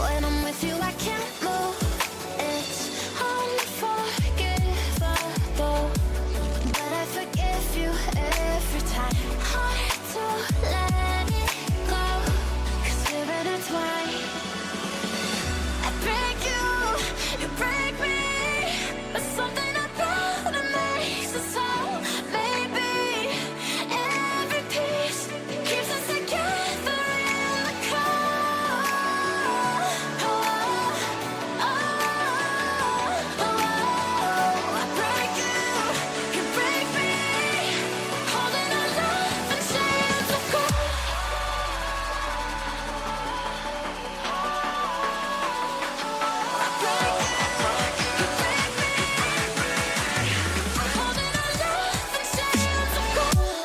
When I'm with you, I can't move. It's unforgivable, but I forgive you every time. Hard to let it go, 'cause we're intertwined. I break you, you break me, but something about it makes us whole. Maybe every piece keeps us together in the cold. I break you break me, holding our love in chains of gold. I break you break me, holding our love in chains of gold.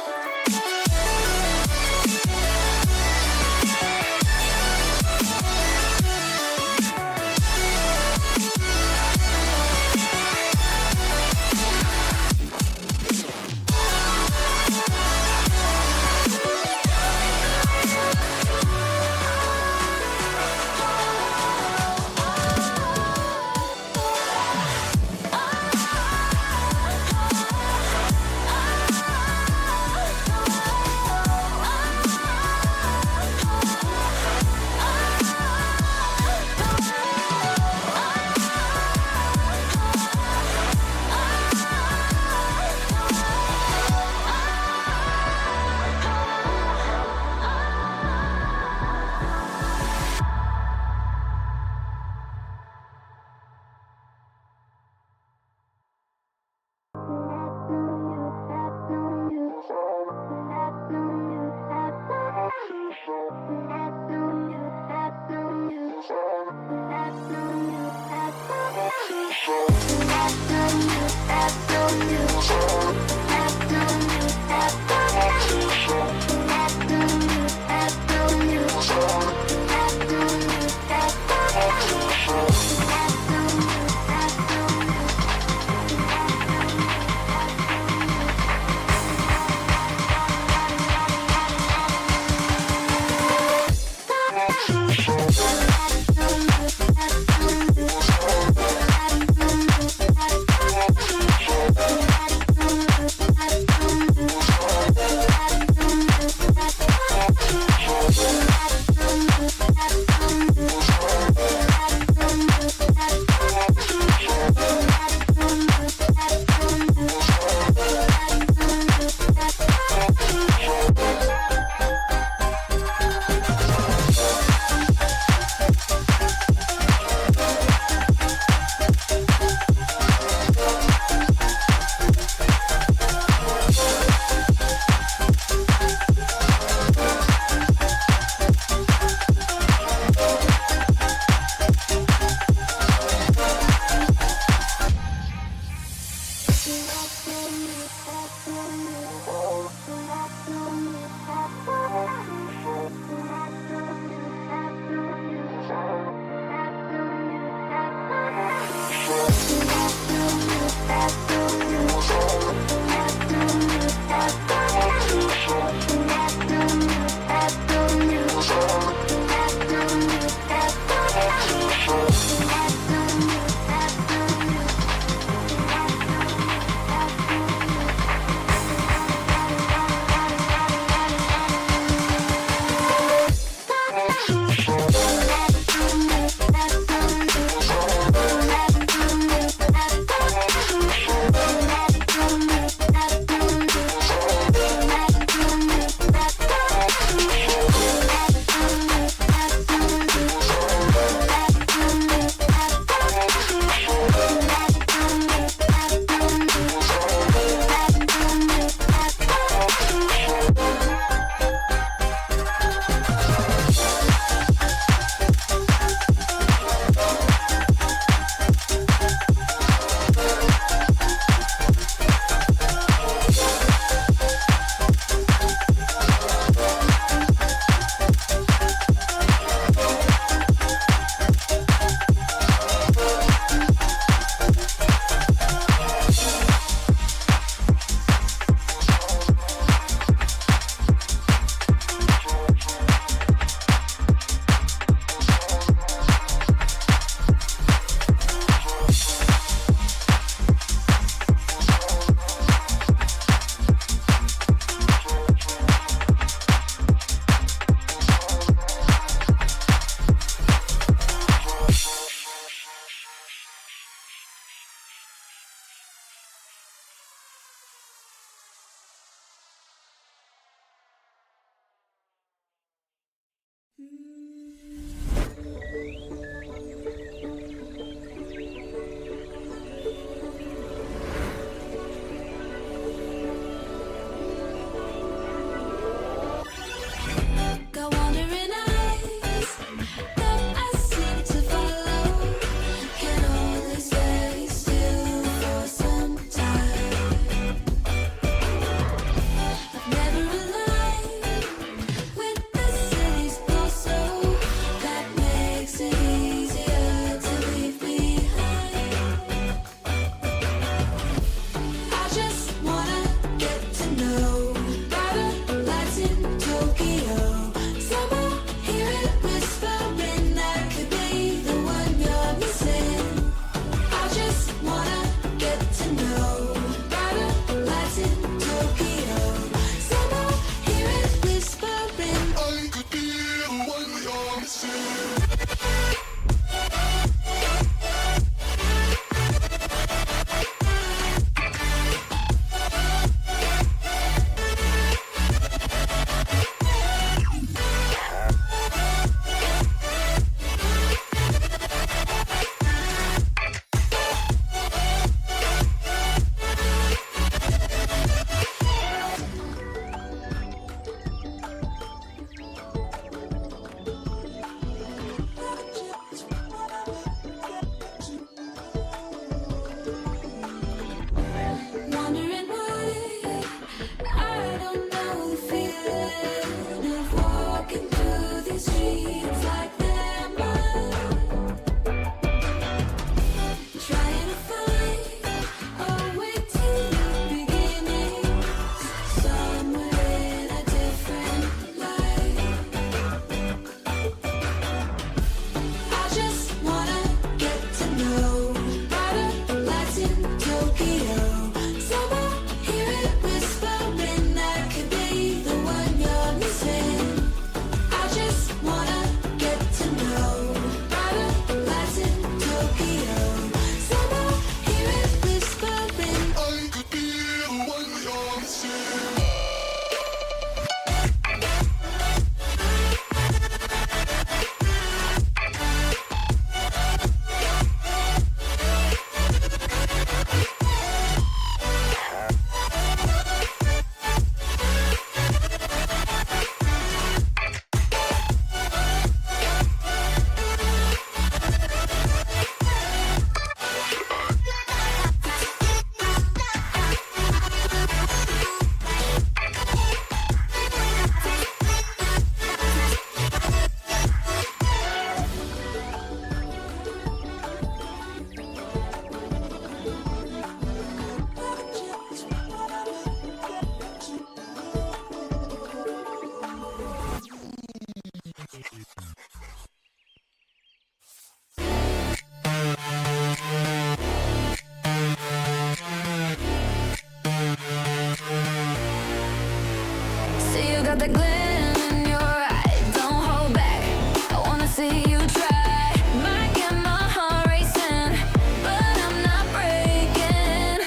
see you try. Might get my heart racing, but I'm not breaking.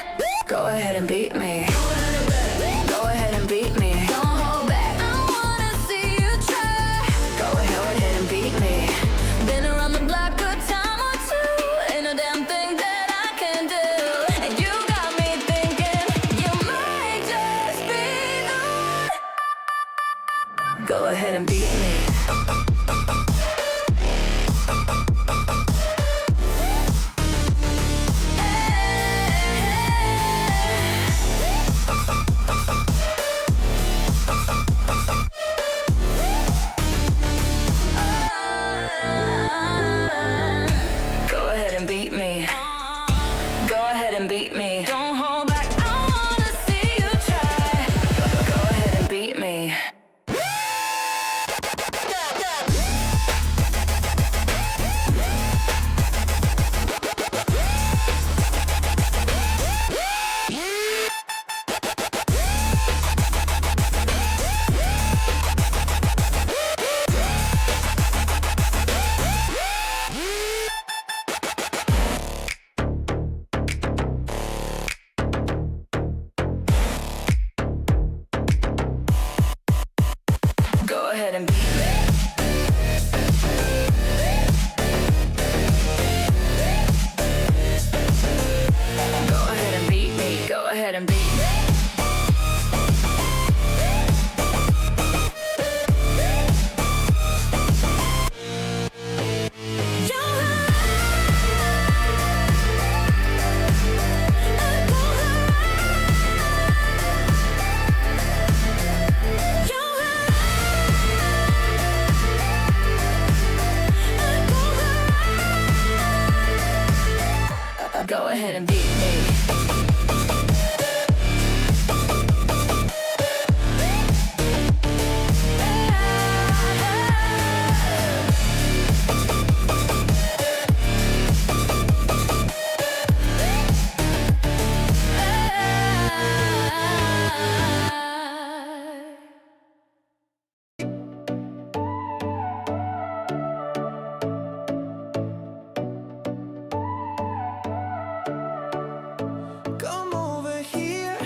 Go ahead and beat me. Go ahead and beat me. Don't hold back. I wanna see you try. Go ahead and beat me. Been around the block a time or two. Ain't no damn thing that I can do. And you got me thinking you might just be the one. Go ahead and beat me. Go ahead and beat me. Go ahead and beat me. Don't hold back. I wanna see you try. Go ahead and beat me. Go ahead and beat me. Go ahead and beat me. Go ahead and beat me. Go ahead and beat me. Come over here.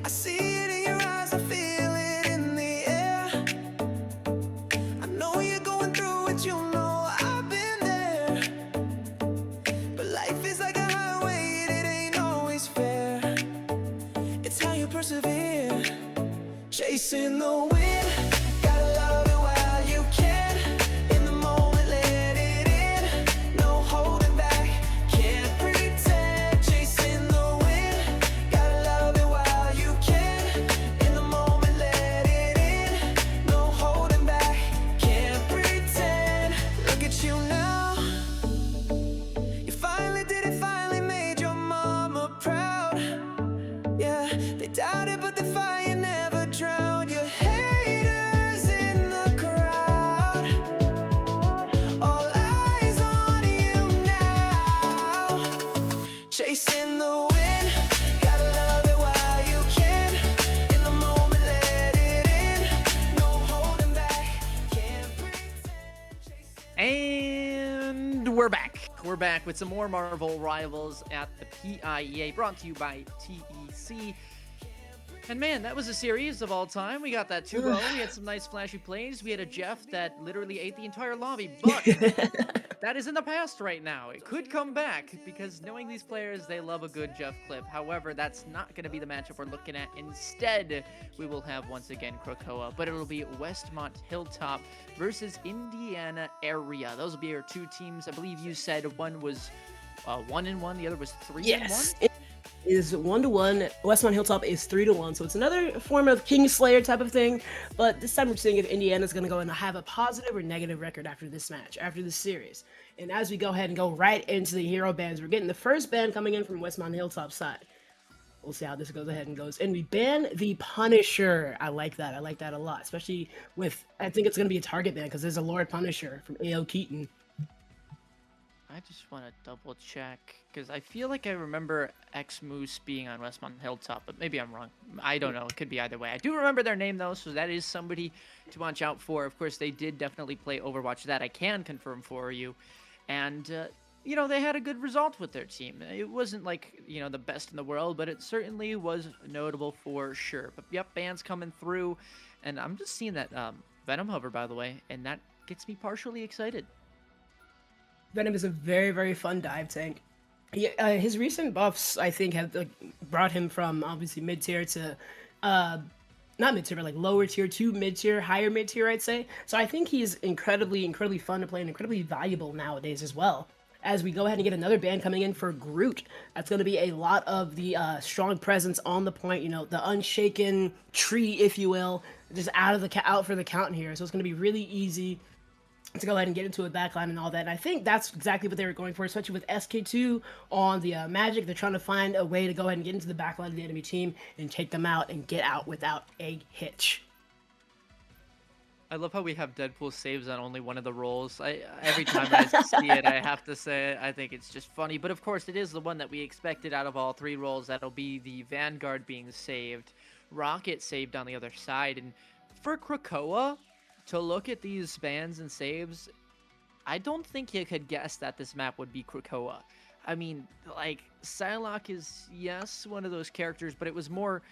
I see it in your eyes, I feel it in the air. I know you're going through it, you know I've been there. But life is like a highway, it ain't always fair. It's how you persevere, chasing the wind. Gotta love it while you can. In the moment, let it in. No holding back, can't pretend. Chasing the wind. Gotta love it while you can. In the moment, let it in. No holding back, can't pretend. Look at you now. You finally did it, finally made your mama proud. Yeah, they doubted, but the fire never drowned. Your haters in the crowd, all eyes on you now. Chasing the wind, gotta love it while you can. In the moment, let it in. No holding back, can't pretend. And we're back. We're back with some more Marvel Rivals at the PIEA, brought to you by TEC. And man, that was a series of all time. We got that 2-0. We had some nice flashy plays. We had a Jeff that literally ate the entire lobby, but that is in the past right now. It could come back because knowing these players, they love a good Jeff clip. However, that's not going to be the matchup we're looking at. Instead, we will have once again Krakoa, but it'll be Westmont Hilltop versus Indiana Area. Those will be our two teams. I believe you said one was 1-1, the other was 3-1. Yes, it is 1-1. Westmont Hilltop is 3-1. So it's another form of Kingslayer type of thing. But this time we're seeing if Indiana's going to go and have a positive or negative record after this match, after this series. And as we go ahead and go right into the hero bans, we're getting the first ban coming in from Westmont Hilltop side. We'll see how this goes ahead and goes. And we ban the Punisher. I like that. I like that a lot. Especially with, I think it's going to be a target ban because there's a Lord Punisher from A.O. Keaton. I just want to double check because I feel like I remember X Moose being on Westmont Hilltop, but maybe I'm wrong. I don't know. It could be either way. I do remember their name though, so that is somebody to watch out for. Of course, they did definitely play Overwatch. That I can confirm for you, and they had a good result with their team. It wasn't like the best in the world, but it certainly was notable for sure. But yep, bands coming through, and I'm just seeing that Venom hover by the way, and that gets me partially excited. Venom is a very, very fun dive tank. Yeah, his recent buffs, I think, have brought him from obviously mid tier to, not mid tier, but like lower tier to mid tier, higher mid tier, I'd say. So I think he's incredibly, incredibly fun to play and incredibly valuable nowadays as well. As we go ahead and get another ban coming in for Groot, that's going to be a lot of the strong presence on the point. The unshaken tree, if you will, just out for the count here. So it's going to be really easy to go ahead and get into a backline and all that. And I think that's exactly what they were going for, especially with SK2 on the Magic. They're trying to find a way to go ahead and get into the backline of the enemy team and take them out and get out without a hitch. I love how we have Deadpool saves on only one of the roles. Every time I see it, I have to say I think it's just funny. But of course, it is the one that we expected out of all three roles. That'll be the Vanguard being saved, Rocket saved on the other side, and for Krakoa to look at these bans and saves, I don't think you could guess that this map would be Krakoa. I mean, like, Psylocke is, yes, one of those characters, but it was more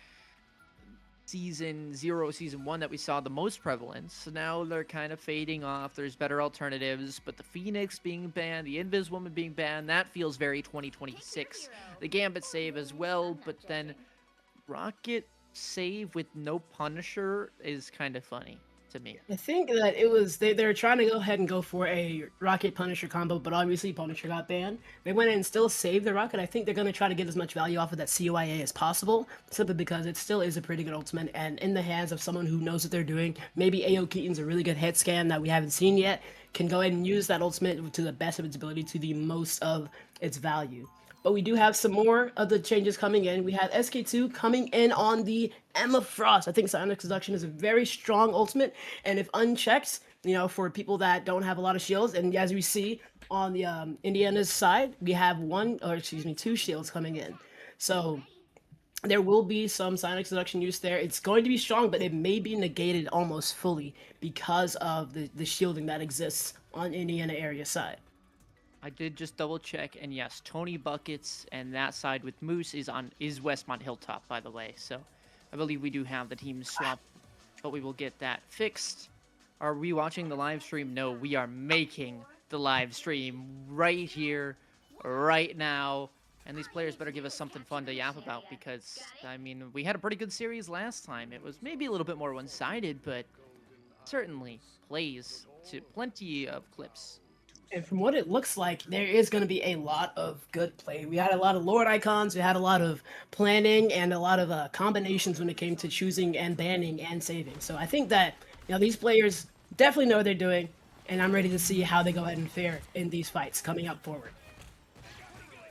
Season 0, Season 1 that we saw the most prevalence. Now they're kind of fading off. There's better alternatives, but the Phoenix being banned, the Invis Woman being banned, that feels very 2026. The Gambit save as well, but then Rocket save with no Punisher is kind of funny to me. I think that it was they're trying to go ahead and go for a Rocket Punisher combo, but obviously Punisher got banned. They went in and still saved the Rocket. I think they're going to try to get as much value off of that COIA as possible, simply because it still is a pretty good ultimate, and in the hands of someone who knows what they're doing, maybe AO Keaton's a really good head scan that we haven't seen yet, can go ahead and use that ultimate to the best of its ability, to the most of its value. But we do have some more of the changes coming in. We have SK2 coming in on the Emma Frost. I think Psionic Seduction is a very strong ultimate, and if unchecked, for people that don't have a lot of shields, and as we see on the Indiana's side, we have two shields coming in. So there will be some Psionic Seduction use there. It's going to be strong, but it may be negated almost fully because of the shielding that exists on Indiana area side. I did just double check, and yes, Tony Buckets and that side with Moose is Westmont Hilltop, by the way. So I believe we do have the team swap, but we will get that fixed. Are we watching the live stream? No, we are making the live stream right here, right now. And these players better give us something fun to yap about, because, I mean, we had a pretty good series last time. It was maybe a little bit more one-sided, but certainly plays to plenty of clips. And from what it looks like, there is going to be a lot of good play. We had a lot of Lord icons, we had a lot of planning, and a lot of combinations when it came to choosing and banning and saving. So I think that these players definitely know what they're doing, and I'm ready to see how they go ahead and fare in these fights coming up forward.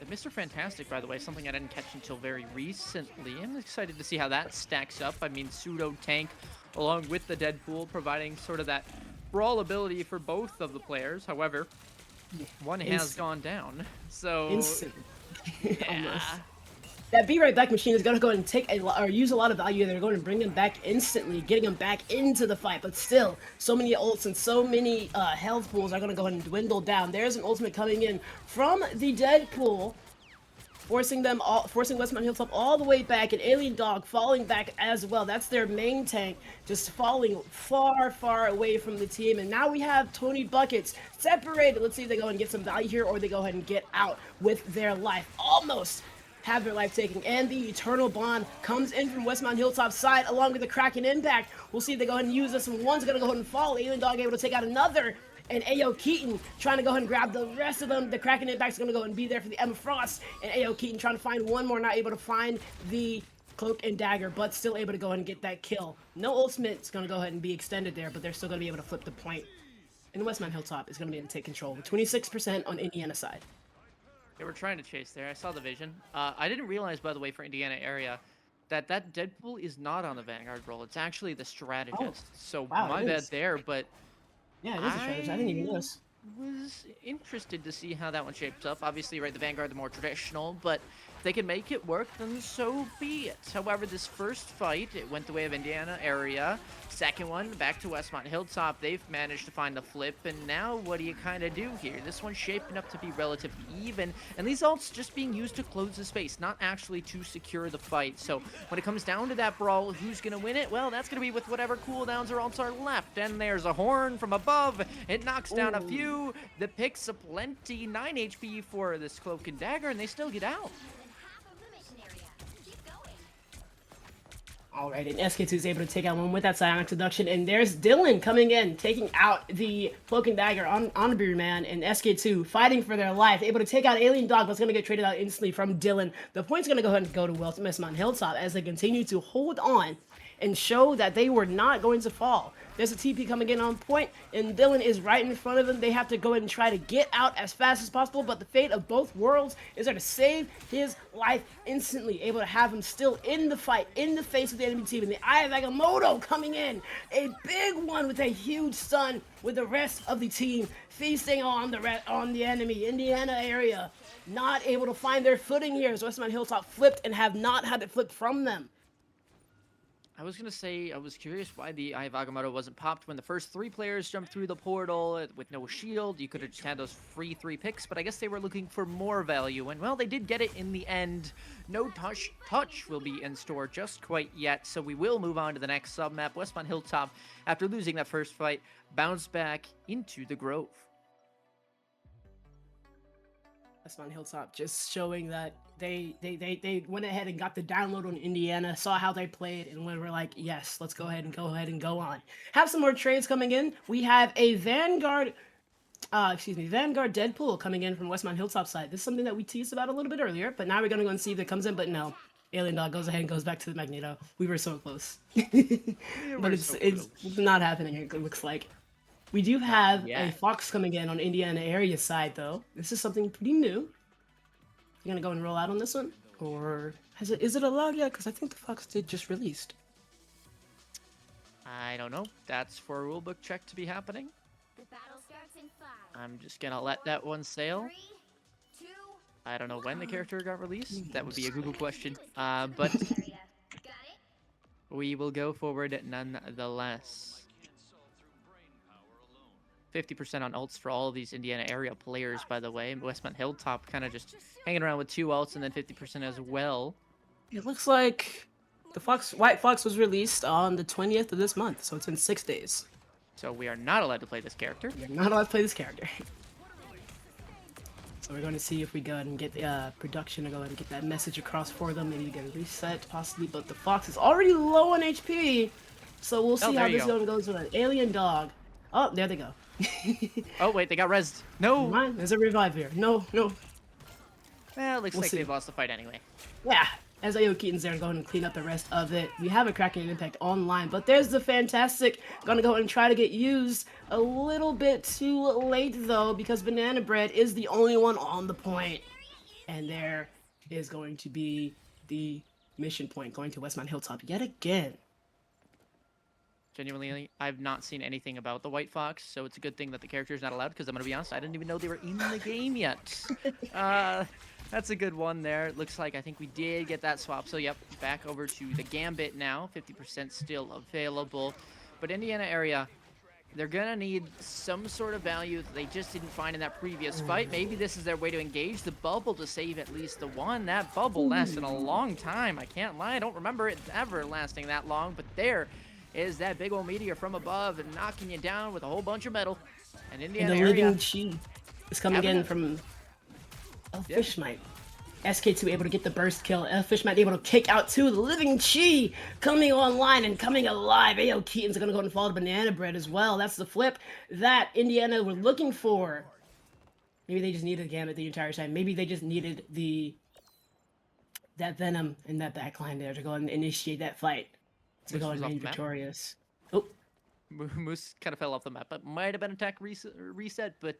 Mr. Fantastic, by the way, something I didn't catch until very recently. I'm excited to see how that stacks up. I mean, pseudo tank along with the Deadpool, providing sort of that brawl ability for both of the players. However, one has gone down, so yeah. That Be Right Back machine is going to go ahead and take use a lot of value. They're going to bring them back instantly, getting them back into the fight. But still, so many ults and so many health pools are going to go ahead and dwindle down. There's an ultimate coming in from the Deadpool, forcing Westmont Hilltop all the way back, and Alien Dog falling back as well. That's their main tank, just falling far, far away from the team. And now we have Tony Buckets separated. Let's see if they go and get some value here, or they go ahead and get out with their life. Almost have their life taken, and the Eternal Bond comes in from Westmont Hilltop's side along with the Kraken Impact. We'll see if they go ahead and use this, and one's going to go ahead and fall. Alien Dog able to take out another, and AO Keaton trying to go ahead and grab the rest of them. The Kraken Impact's going to go and be there for the Emma Frost, and AO Keaton trying to find one more, not able to find the Cloak and Dagger, but still able to go ahead and get that kill. No ultimate's going to go ahead and be extended there, but they're still going to be able to flip the point. And Westmont Hilltop is going to be able to take control with 26% on Indiana side. They were trying to chase there. I saw the vision. I didn't realize, by the way, for Indiana area, that Deadpool is not on the Vanguard role. It's actually the strategist. So wow, my bad there, but yeah, it is a strategist. I didn't even notice. Was interested to see how that one shapes up. Obviously, right, the Vanguard, the more traditional, but if they can make it work, then so be it. However, this first fight, it went the way of Indiana area. Second one, back to Westmont Hilltop. They've managed to find the flip, and now what do you kind of do here? This one's shaping up to be relatively even, and these ults just being used to close the space, not actually to secure the fight. So when it comes down to that brawl, who's going to win it? Well, that's going to be with whatever cooldowns or ults are left. And there's a horn from above. It knocks down a few. The picks a plenty. 9 HP for this Cloak and Dagger, and they still get out. All right, and SK2 is able to take out one with that Psionic Seduction, and there's Dylan coming in, taking out the Cloak and Dagger on Beer Man, and SK2 fighting for their life, able to take out Alien Dog, that's going to get traded out instantly from Dylan. The point's going to go ahead and go to Westmont Hilltop as they continue to hold on and show that they were not going to fall. There's a TP coming in on point, and Dylan is right in front of them. They have to go ahead and try to get out as fast as possible, but the fate of both worlds is there to save his life instantly, able to have him still in the fight, in the face of the enemy team. And the Eye of Agamotto coming in, a big one with a huge stun, with the rest of the team feasting on the enemy. Indiana area not able to find their footing here as Westmont Hilltop flipped and have not had it flipped from them. I was going to say, I was curious why the Eye of Agamotto wasn't popped when the first 3 players jumped through the portal with no shield. You could have just had those free 3 picks, but I guess they were looking for more value. And, well, they did get it in the end. No touch will be in store just quite yet, so we will move on to the next sub-map. Westmont Hilltop, after losing that first fight, bounced back into the Grove. Westmont Hilltop just showing that they went ahead and got the download on Indiana, saw how they played, and we were like, yes, let's go ahead and go on. Have some more trades coming in. We have a Vanguard Deadpool coming in from Westmont Hilltop side. This is something that we teased about a little bit earlier, but now we're gonna go and see if it comes in, but no. Alien Dog goes ahead and goes back to the Magneto. We were so close. But it's not happening, it looks like. We do have a Fox coming in on Indiana area side, though. This is something pretty new. You gonna go and roll out on this one? Or is it allowed yet? Because I think the Fox did just released. I don't know. That's for a rulebook check to be happening. The battle starts in 5. I'm just gonna let that one sail. 3, 2, I don't know when the character got released. That would be a Google question. But area. Got it? we will go forward nonetheless. 50% on ults for all of these Indiana area players, by the way. Westmont Hilltop kind of just hanging around with 2 ults and then 50% as well. It looks like the White Fox was released on the 20th of this month, so it's in 6 days. So we are not allowed to play this character. You're not allowed to play this character. So we're going to see if we go ahead and get production to go ahead and get that message across for them. Maybe get a reset, possibly. But the Fox is already low on HP, so we'll see how this one goes with an Alien Dog. Oh, there they go. Oh, wait, they got rezzed. No! Mine, there's a revive here. No. Well, looks like they've lost the fight anyway. Yeah, as Ayo Keaton's there, going and clean up the rest of it. We have a Kraken Impact online, but there's the Fantastic. Gonna go and try to get used a little bit too late, though, because Banana Bread is the only one on the point. And there is going to be the mission point going to Westmont Hilltop yet again. Genuinely, I've not seen anything about the White Fox, so it's a good thing that the character is not allowed, because I'm going to be honest, I didn't even know they were in the game yet. That's a good one there. Looks like I think we did get that swap, so yep, back over to the Gambit now. 50% still available. But Indiana area, they're going to need some sort of value that they just didn't find in that previous fight. Maybe this is their way to engage the bubble to save at least the one. That bubble lasted a long time. I can't lie. I don't remember it ever lasting that long, but there is that big old meteor from above and knocking you down with a whole bunch of metal. And Indiana and the area living chi is coming in from Fishmite. SK2 able to get the burst kill. Fishmite able to kick out 2. The living chi coming online and coming alive. Ayo Keaton's gonna go and follow the Banana Bread as well. That's the flip that Indiana were looking for. Maybe they just needed Gambit the entire time. Maybe they just needed that Venom in that backline there to go and initiate that fight. To go and remain victorious. Oh. Moose kind of fell off the map. It might have been attack reset, but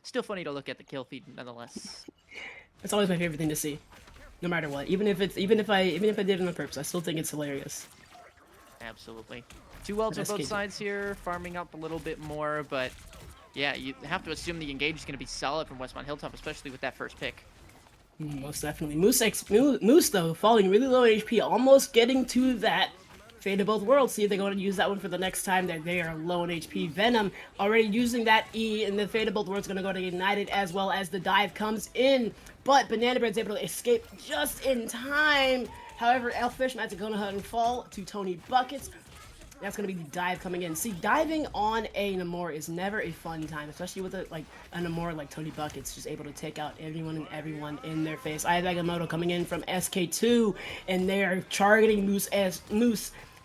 still funny to look at the kill feed nonetheless. It's always my favorite thing to see, no matter what. Even if I did it on purpose, I still think it's hilarious. Absolutely. 2 ults on both sides here, farming up a little bit more, but Yeah, you have to assume the engage is going to be solid from Westmont Hilltop, especially with that first pick. Most definitely. Moose, though, falling really low HP, almost getting to that Fate of Both Worlds. See if they're going to use that one for the next time that they are low on HP. Venom already using that E, and the Fate of Both Worlds going to go to Ignited as well as the dive comes in. But Banana Bread's able to escape just in time. However, Elfish might have to go ahead and fall to Tony Buckets. That's going to be the dive coming in. See, diving on a Namor is never a fun time, especially with a Namor like Tony Buckets, just able to take out everyone in their face. Agamotto coming in from SK2, and they are targeting Moose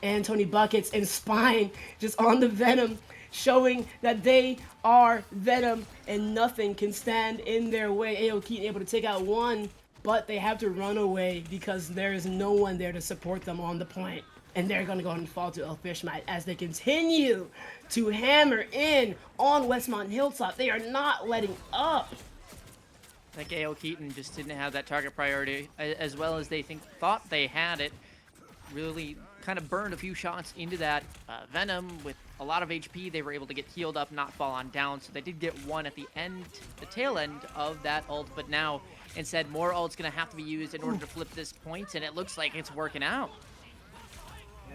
and Tony Buckets and Spine just on the Venom, showing that they are Venom and nothing can stand in their way. AO Keaton able to take out one, but they have to run away because there is no one there to support them on the point. And they're going to go ahead and fall to Elfishmite as they continue to hammer in on Westmont Hilltop. They are not letting up. I think AO Keaton just didn't have that target priority as well as they thought they had it. Really kind of burned a few shots into that Venom with a lot of HP. They were able to get healed up, not fall on down. So they did get one at the tail end of that ult. But now, instead, more ult's going to have to be used in order to flip this point. And it looks like it's working out.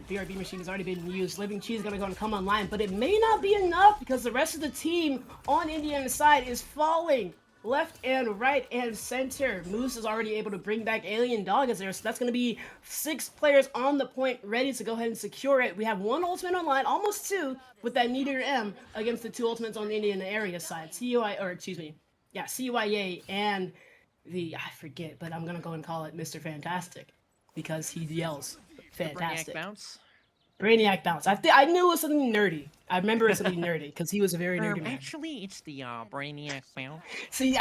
BRB machine has already been used. Living Cheese is going to go and come online, but it may not be enough because the rest of the team on Indiana's side is falling left and right and center. Moose is already able to bring back Alien Dog as there, so that's going to be 6 players on the point ready to go ahead and secure it. We have 1 ultimate online, almost 2, with that Meteor M against the 2 ultimates on the Indiana area side. CYA and I forget, but I'm going to go and call it Mr. Fantastic because he yells fantastic. Brainiac bounce. Brainiac bounce. I knew it was something nerdy. I remember it was something nerdy because he was a very nerdy man. Actually, it's the Brainiac bounce. See,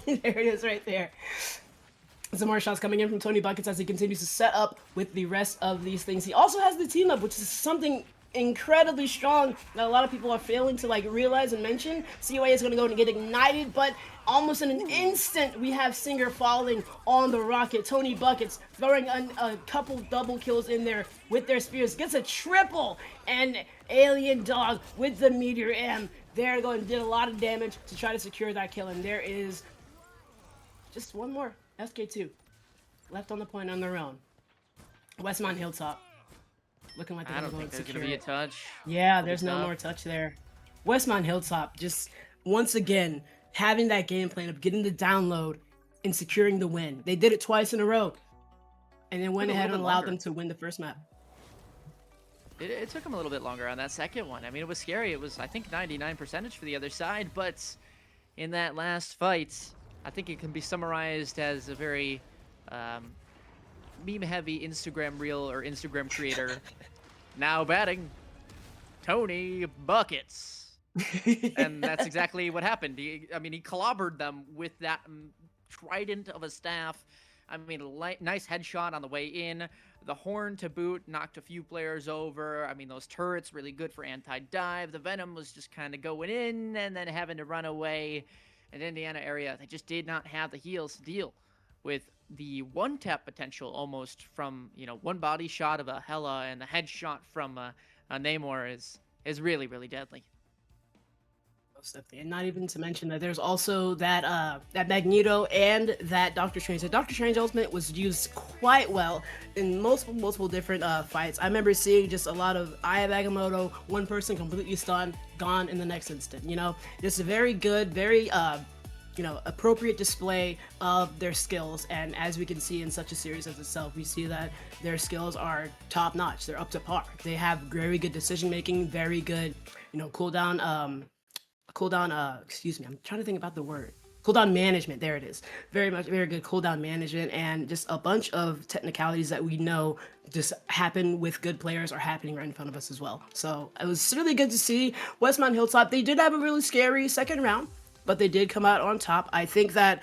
there it is right there. Some more shots coming in from Tony Buckets as he continues to set up with the rest of these things. He also has the team up, which is something incredibly strong that a lot of people are failing to realize and mention. COA is going to go and get ignited, but almost in an instant we have Singer falling on the rocket. Tony Buckets throwing a couple double kills in there with their spears, gets a triple, and Alien Dog with the Meteor M. They're going to did a lot of damage to try to secure that kill, and there is just one more SK2 left on the point on their own. Westmont Hilltop. Looking like they're going to there's going to be a touch. Yeah, there's no more touch there. Westmont Hilltop just, once again, having that game plan of getting the download and securing the win. They did it twice in a row. And then went ahead and allowed them to win the first map. It took them a little bit longer on that second one. I mean, it was scary. It was, I think, 99% for the other side. But in that last fight, I think it can be summarized as a very meme-heavy Instagram reel or Instagram creator. Now batting, Tony Buckets. And that's exactly what happened. He clobbered them with that trident of a staff. I mean, nice headshot on the way in. The horn to boot knocked a few players over. I mean, those turrets really good for anti-dive. The Venom was just kind of going in and then having to run away. In Indiana area, they just did not have the heals to deal with the one-tap potential almost from, one body shot of a Hela, and the headshot from a Namor is really, really deadly. And not even to mention that there's also that Magneto and that Doctor Strange. The Doctor Strange ultimate was used quite well in multiple different fights. I remember seeing just a lot of Eye of Agamotto, one person completely stunned, gone in the next instant. Just a very good, very appropriate display of their skills. And as we can see in such a series as itself, we see that their skills are top notch. They're up to par. They have very good decision making, very good, cooldown. Excuse me, I'm trying to think about the word. Cooldown management, there it is. Very good cooldown management, and just a bunch of technicalities that we know just happen with good players are happening right in front of us as well. So it was really good to see Westmont Hilltop. They did have a really scary second round, but they did come out on top. I think that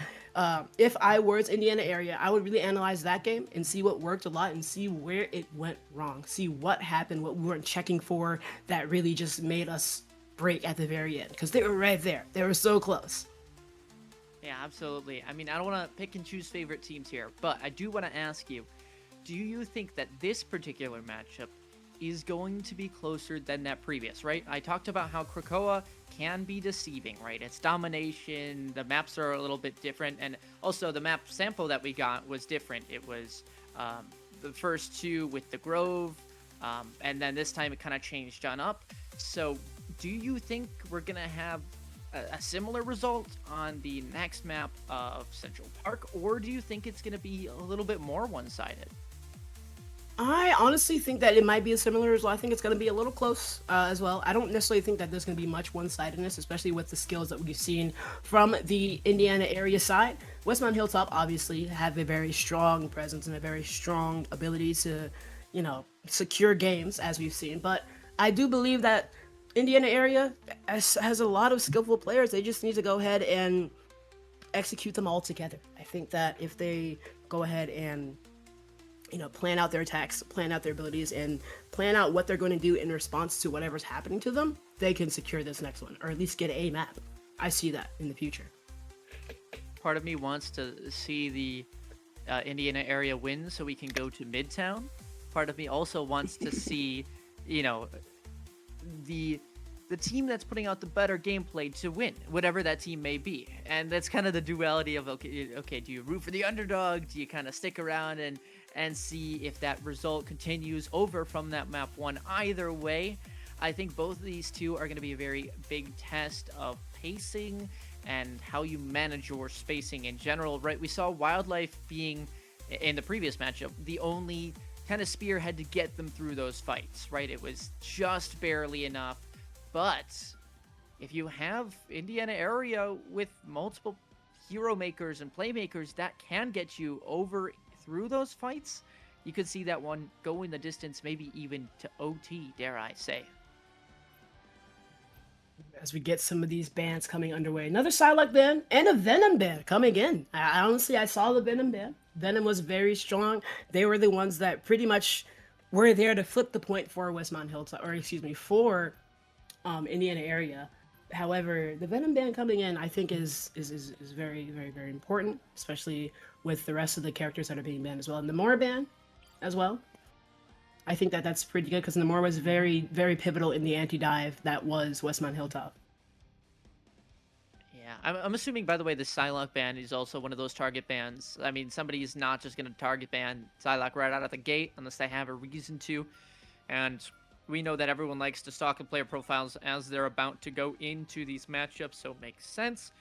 if I were in Indiana area, I would really analyze that game and see what worked a lot and see where it went wrong. See what happened, what we weren't checking for that really just made us break at the very end, because they were right there. They were so close. Yeah, absolutely. I mean, I don't want to pick and choose favorite teams here, but I do want to ask you, do you think that this particular matchup is going to be closer than that previous, right? I talked about how Krakoa can be deceiving, right? It's domination, the maps are a little bit different, and also the map sample that we got was different. It was the first two with the Grove, and then this time it kind of changed on up. So do you think we're going to have a similar result on the next map of Central Park, or do you think it's going to be a little bit more one-sided? I honestly think that it might be a similar as well. I think it's going to be a little close as well. I don't necessarily think that there's going to be much one-sidedness, especially with the skills that we've seen from the Indiana area side. Westmont Hilltop obviously have a very strong presence and a very strong ability to, you know, secure games, as we've seen. But I do believe that Indiana area has a lot of skillful players. They just need to go ahead and execute them all together. I think that if they go ahead and, you know, plan out their attacks, plan out their abilities, and plan out what they're going to do in response to whatever's happening to them, they can secure this next one, or at least get a map. I see that in the future. Part of me wants to see the Indiana area win so we can go to Midtown. Part of me also wants to see, you know, the team that's putting out the better gameplay to win, whatever that team may be. And that's kind of the duality of, okay, do you root for the underdog? Do you kind of stick around and see if that result continues over from that map one? Either way, I think both of these two are going to be a very big test of pacing and how you manage your spacing in general, right? We saw Wildlife being, in the previous matchup, the only kind of spearhead to get them through those fights, right? It was just barely enough. But if you have Indiana area with multiple hero makers and playmakers that can get you over through those fights, you could see that one go in the distance, maybe even to OT, dare I say. As we get some of these bans coming underway, another Psylocke ban and a Venom ban coming in. I honestly, I saw the Venom ban. Venom was very strong. They were the ones that pretty much were there to flip the point for Westmont Hilltop, or excuse me, for Indiana area. However, the Venom ban coming in, I think is very, very, very important, especially with the rest of the characters that are being banned as well. And the Namora ban as well. I think that that's pretty good because Namora was very, very pivotal in the anti-dive that was Westmont Hilltop. Yeah, I'm assuming, by the way, the Psylocke ban is also one of those target bans. I mean, somebody is not just going to target ban Psylocke right out of the gate unless they have a reason to. And we know that everyone likes to stalk the player profiles as they're about to go into these matchups, so it makes sense.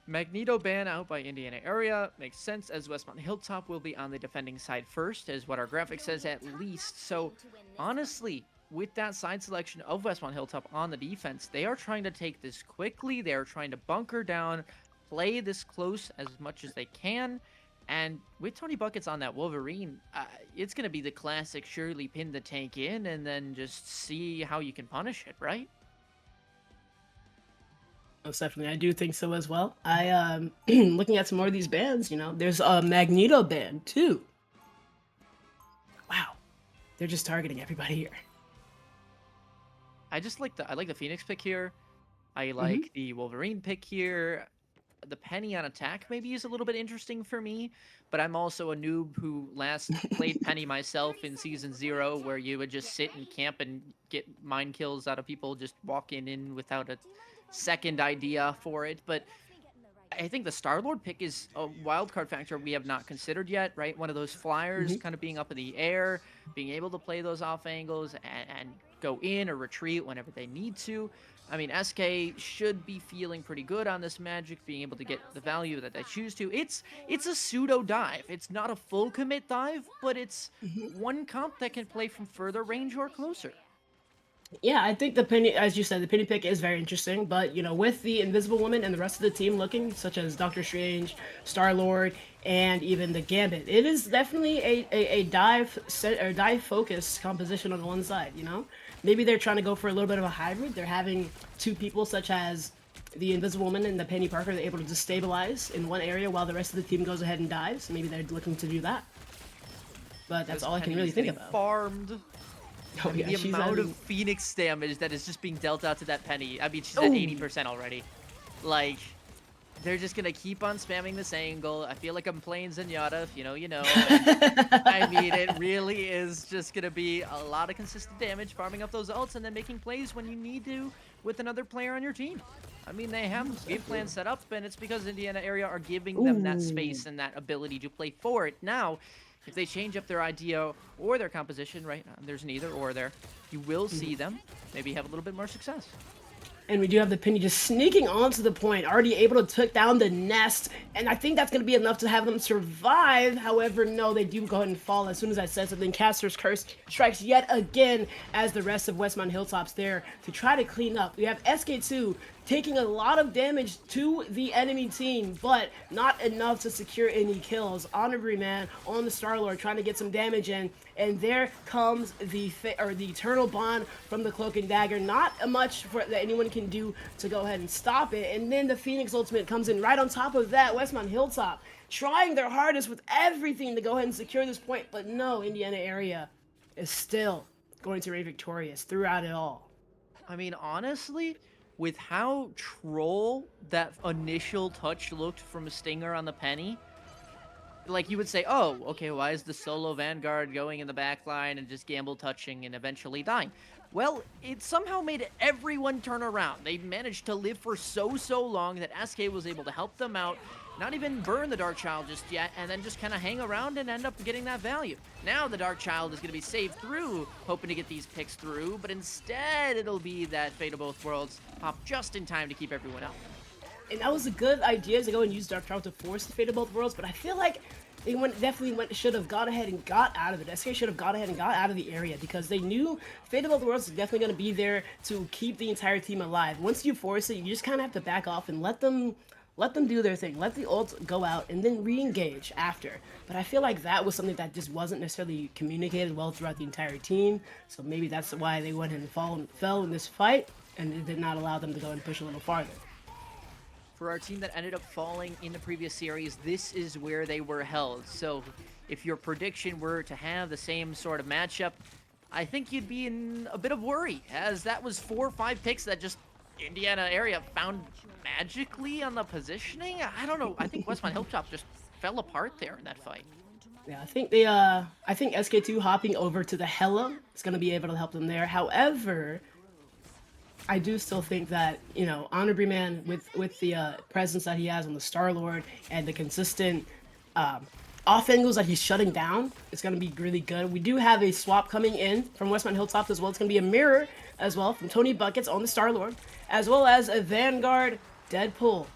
Magneto ban out by Indiana area makes sense, as Westmont Hilltop will be on the defending side first, is what our graphic says at least. So honestly, with that side selection of Westmont Hilltop on the defense, they are trying to take this quickly. They are trying to bunker down, play this close as much as they can. And with Tony Buckets on that Wolverine, it's going to be the classic surely pin the tank in and then just see how you can punish it, right? Most definitely, I do think so as well. I looking at some more of these bands, you know, there's a Magneto band too. Wow, they're just targeting everybody here. I like the Phoenix pick here. I like the Wolverine pick here. The Penny on attack maybe is a little bit interesting for me, but I'm also a noob who last played Penny myself in Season 0, where you would just sit and camp and get mind kills out of people just walking in without a second idea for it. But I think the Star-Lord pick is a wildcard factor we have not considered yet, right? One of those flyers kind of being up in the air, being able to play those off angles and go in or retreat whenever they need to. I mean, SK should be feeling pretty good on this magic, being able to get the value that they choose to. It's a pseudo dive. It's not a full commit dive, but it's one comp that can play from further range or closer. Yeah, I think the Penny, as you said, the Penny pick is very interesting. But you know, with the Invisible Woman and the rest of the team looking, such as Doctor Strange, Star-Lord, and even the Gambit, it is definitely a dive set or dive focused composition on the one side. You know, maybe they're trying to go for a little bit of a hybrid. They're having two people such as the Invisible Woman and the Penny Parker. They're able to destabilize in one area while the rest of the team goes ahead and dives. Maybe they're looking to do that. But that's all I can really think about. Farmed. Oh, yeah, the amount of Phoenix damage that is just being dealt out to that Penny. I mean, she's at 80% already. Like, they're just gonna keep on spamming this angle. I feel like I'm playing Zenyatta, if you know, you know. And, I mean, it really is just gonna be a lot of consistent damage, farming up those ults, and then making plays when you need to with another player on your team. I mean, they have game plans set up, and it's because Indiana area are giving them that space and that ability to play for it. Now, if they change up their idea or their composition, right, there's an either or there, you will see them maybe have a little bit more success. And we do have the Penny just sneaking onto the point, already able to take down the nest. And I think that's going to be enough to have them survive. However, no, they do go ahead and fall as soon as I said something. Caster's Curse strikes yet again as the rest of Westmont Hilltop's there to try to clean up. We have SK2 taking a lot of damage to the enemy team, but not enough to secure any kills. Honorary Man on the Star-Lord trying to get some damage in, and there comes the Eternal Bond from the Cloak and Dagger. Not much that anyone can do to go ahead and stop it, and then the Phoenix Ultimate comes in right on top of that. Westmont Hilltop trying their hardest with everything to go ahead and secure this point, but no, Indiana area is still going to remain victorious throughout it all. I mean, honestly, with how troll that initial touch looked from a Stinger on the Penny, like you would say, oh, okay, why is the solo Vanguard going in the back line and just gamble touching and eventually dying? Well, it somehow made everyone turn around. They managed to live for so long that SK was able to help them out, not even burn the Dark Child just yet, and then just kind of hang around and end up getting that value. Now the Dark Child is going to be saved through, hoping to get these picks through, but instead it'll be that Fate of Both Worlds pop just in time to keep everyone out. And that was a good idea to go and use Dark Child to force the Fate of Both Worlds, but I feel like they should have gone ahead and got out of it. SK should have gone ahead and got out of the area because they knew Fate of Both Worlds was definitely going to be there to keep the entire team alive. Once you force it, you just kind of have to back off and let them do their thing. Let the ults go out and then re-engage after. But I feel like that was something that just wasn't necessarily communicated well throughout the entire team. So maybe that's why they went and fell in this fight, and it did not allow them to go and push a little farther. For our team that ended up falling in the previous series, this is where they were held. So if your prediction were to have the same sort of matchup, I think you'd be in a bit of worry, as that was 4 or 5 picks that just Indiana area found magically on the positioning. I don't know. I think Westmont Hilltop just fell apart there in that fight. Yeah, I think SK2 hopping over to the Hella is going to be able to help them there. However, I do still think that, you know, Honorary Man with the presence that he has on the Star-Lord and the consistent off angles that he's shutting down, it's going to be really good. We do have a swap coming in from Westmont Hilltop as well. It's going to be a mirror as well from Tony Buckets on the Star-Lord, as well as a Vanguard Deadpool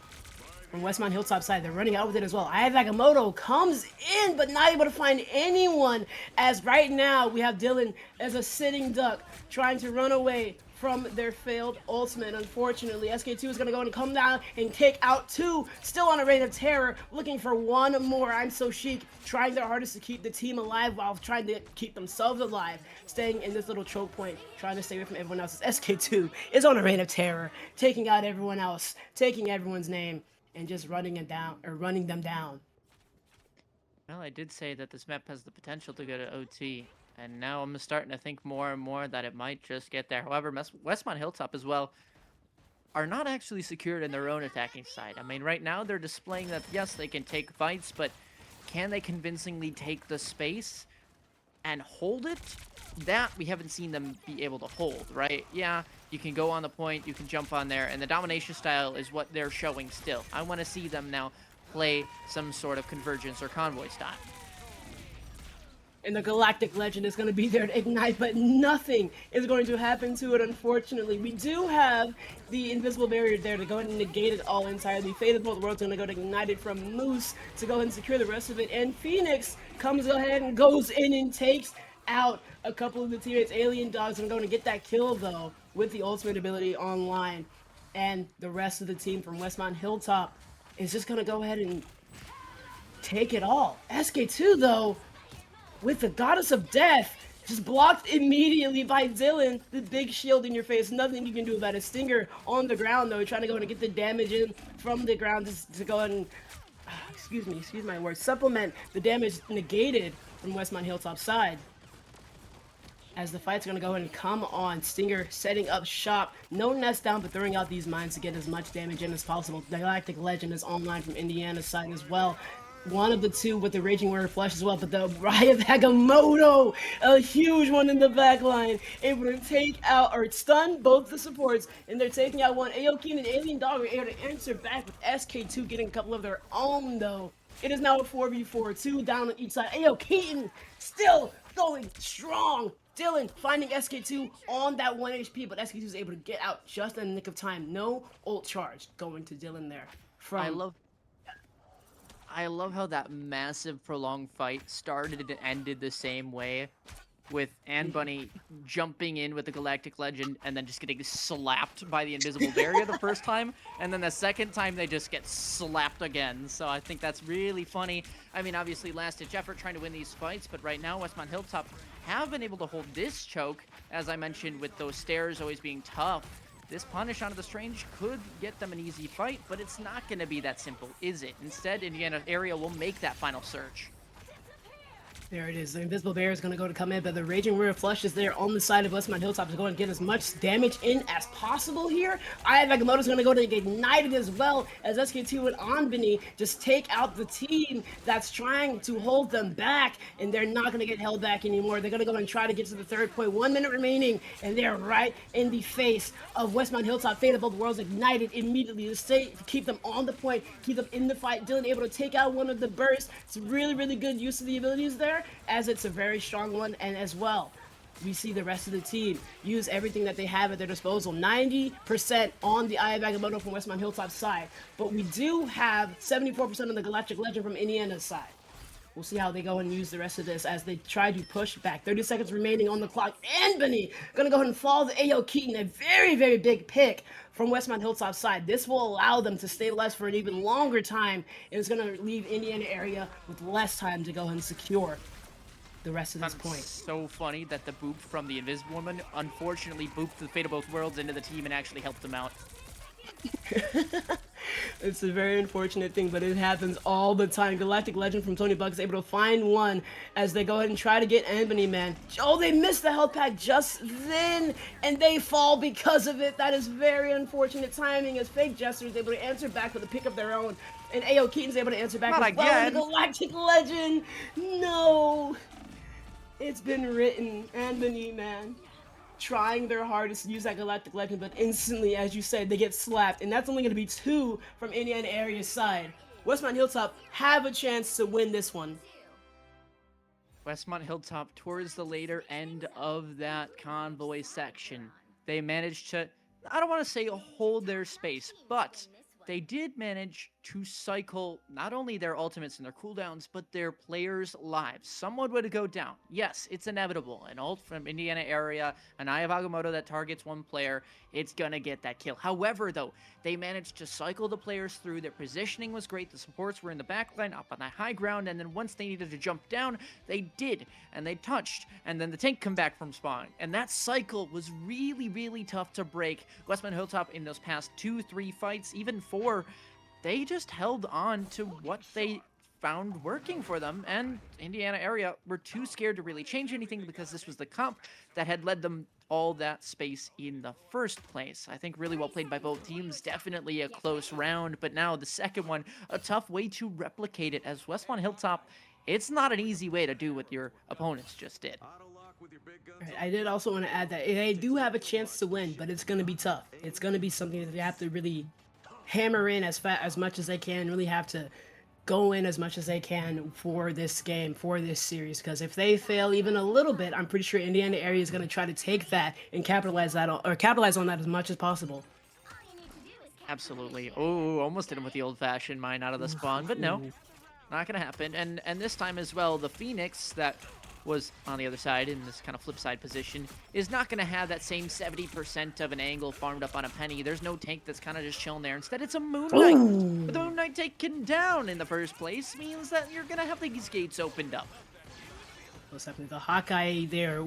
from Westmont Hilltop side. They're running out with it as well. Aya Agamotto comes in, but not able to find anyone, as right now we have Dylan as a sitting duck trying to run away from their failed ultimate. Unfortunately, SK2 is going to go and come down and take out 2, still on a reign of terror, looking for 1 more. I'm So Chic trying their hardest to keep the team alive while trying to keep themselves alive, staying in this little choke point, trying to stay away from everyone else. SK2 is on a reign of terror, taking out everyone else, taking everyone's name, and just running them down. Well, I did say that this map has the potential to go to OT. And now I'm starting to think more and more that it might just get there. However, Westmont Hilltop as well are not actually secured in their own attacking side. I mean, right now they're displaying that, yes, they can take fights, but can they convincingly take the space and hold it? That we haven't seen them be able to hold, right? Yeah, you can go on the point, you can jump on there, and the domination style is what they're showing still. I want to see them now play some sort of convergence or convoy style. And the Galactic Legend is going to be there to ignite, but nothing is going to happen to it, unfortunately. We do have the Invisible Barrier there to go ahead and negate it all entirely. Fate of Both Worlds going to go to ignite it from Moose to go ahead and secure the rest of it. And Phoenix comes ahead and goes in and takes out a couple of the teammates. Alien Dog's going to go and get that kill, though, with the ultimate ability online. And the rest of the team from Westmont Hilltop is just going to go ahead and take it all. SK2, though, with the Goddess of Death, just blocked immediately by Dylan. The big shield in your face, nothing you can do about it. Stinger on the ground, though, trying to go and get the damage in from the ground to go and, excuse my words, supplement the damage negated from Westmont Hilltop side. as the fight's gonna go ahead and come on. Stinger setting up shop. No nest down, but throwing out these mines to get as much damage in as possible. Galactic Legend is online from Indiana's side as well. One of the two with the Raging Warrior Flush as well, but the Riot Agamotto, a huge one in the back line, able to take out or stun both the supports, and they're taking out one. Aokin and Alien Dog are able to answer back with SK2 getting a couple of their own though. It is now a 4v4, 2 down on each side. Aokin still going strong. Dylan finding SK2 on that 1 HP, but SK2 is able to get out just in the nick of time. No ult charge going to Dylan there. I love how that massive prolonged fight started and ended the same way, with Anne Bunny jumping in with the Galactic Legend and then just getting slapped by the invisible barrier the first time, and then the second time they just get slapped again. So I think that's really funny. I mean, obviously last-ditch effort trying to win these fights, but right now Westmont Hilltop have been able to hold this choke, as I mentioned, with those stairs always being tough. This punish onto the Strange could get them an easy fight, but it's not going to be that simple, is it? Instead, Indiana area will make that final surge. There it is. The Invisible Bear is going to go to come in, but the Raging Warrior Flush is there on the side of Westmont Hilltop to go and get as much damage in as possible here. Eye of Agamotto is going to go to get ignited as well as SK2 and Onbini just take out the team that's trying to hold them back, and they're not going to get held back anymore. They're going to go and try to get to the third point. 1 minute remaining, and they're right in the face of Westmont Hilltop. Fate of Both Worlds ignited immediately to stay, keep them on the point, keep them in the fight. Dylan able to take out one of the bursts. It's really, really good use of the abilities there, as it's a very strong one. And as well, we see the rest of the team use everything that they have at their disposal. 90% on the Eye of Agamotto from Westmont Hilltop's side, but we do have 74% on the Galactic Legend from Indiana's side. We'll see how they go and use the rest of this as they try to push back. 30 seconds remaining on the clock. And Benny gonna go ahead and follow the AO Keaton. A very, very big pick from Westmont Hilltop's side. This will allow them to stabilize for an even longer time, and it's gonna leave Indiana area with less time to go and secure the rest of this point. So funny that the boop from the Invisible Woman unfortunately booped the Fate of Both Worlds into the team and actually helped them out. It's a very unfortunate thing, but it happens all the time. Galactic Legend from Tony Buck is able to find one as they go ahead and try to get Ebony, man. Oh, they missed the health pack just then, and they fall because of it. That is very unfortunate timing as Fake Jester is able to answer back with a pick of their own, and AO Keaton's able to answer back Not as well. again. The Galactic Legend, no. It's been written, Ebony, man. Trying their hardest to use that Galactic Legend, but instantly, as you said, they get slapped, and that's only going to be 2 from Indiana area's side. Westmont Hilltop have a chance to win this one. Westmont Hilltop, towards the later end of that convoy section, they managed to, I don't want to say hold their space, but they did manage to cycle not only their ultimates and their cooldowns, but their players' lives. Someone would go down. Yes, it's inevitable. An ult from Indiana area, an Eye of Agamotto that targets one player, it's gonna get that kill. However, though, they managed to cycle the players through. Their positioning was great. The supports were in the back line, up on that high ground, and then once they needed to jump down, they did, and they touched, and then the tank come back from spawn. And that cycle was really, really tough to break. Westmont Hilltop in those past 2-3 fights, even 4, they just held on to what they found working for them, and Indiana area were too scared to really change anything because this was the comp that had led them all that space in the first place. I think really well played by both teams. Definitely a close round, but now the second one, a tough way to replicate it, as Westmont Hilltop, it's not an easy way to do what your opponents just did. Right, I did also want to add that they do have a chance to win, but it's going to be tough. It's going to be something that they have to really hammer in as much as they can, really have to go in as much as they can for this game, for this series, because if they fail even a little bit, I'm pretty sure Indiana area is going to try to take that and capitalize on that as much as possible. Absolutely. Oh, almost hit him with the old-fashioned mine out of the spawn, but no, not gonna happen. And this time as well, the Phoenix that was on the other side in this kind of flip side position is not going to have that same 70% of an angle farmed up on a penny. There's no tank that's kind of just chilling there. Instead, it's a Moon Knight. But the Moon Knight taken down in the first place means that you're going to have these gates opened up. What's happening? The Hawkeye there,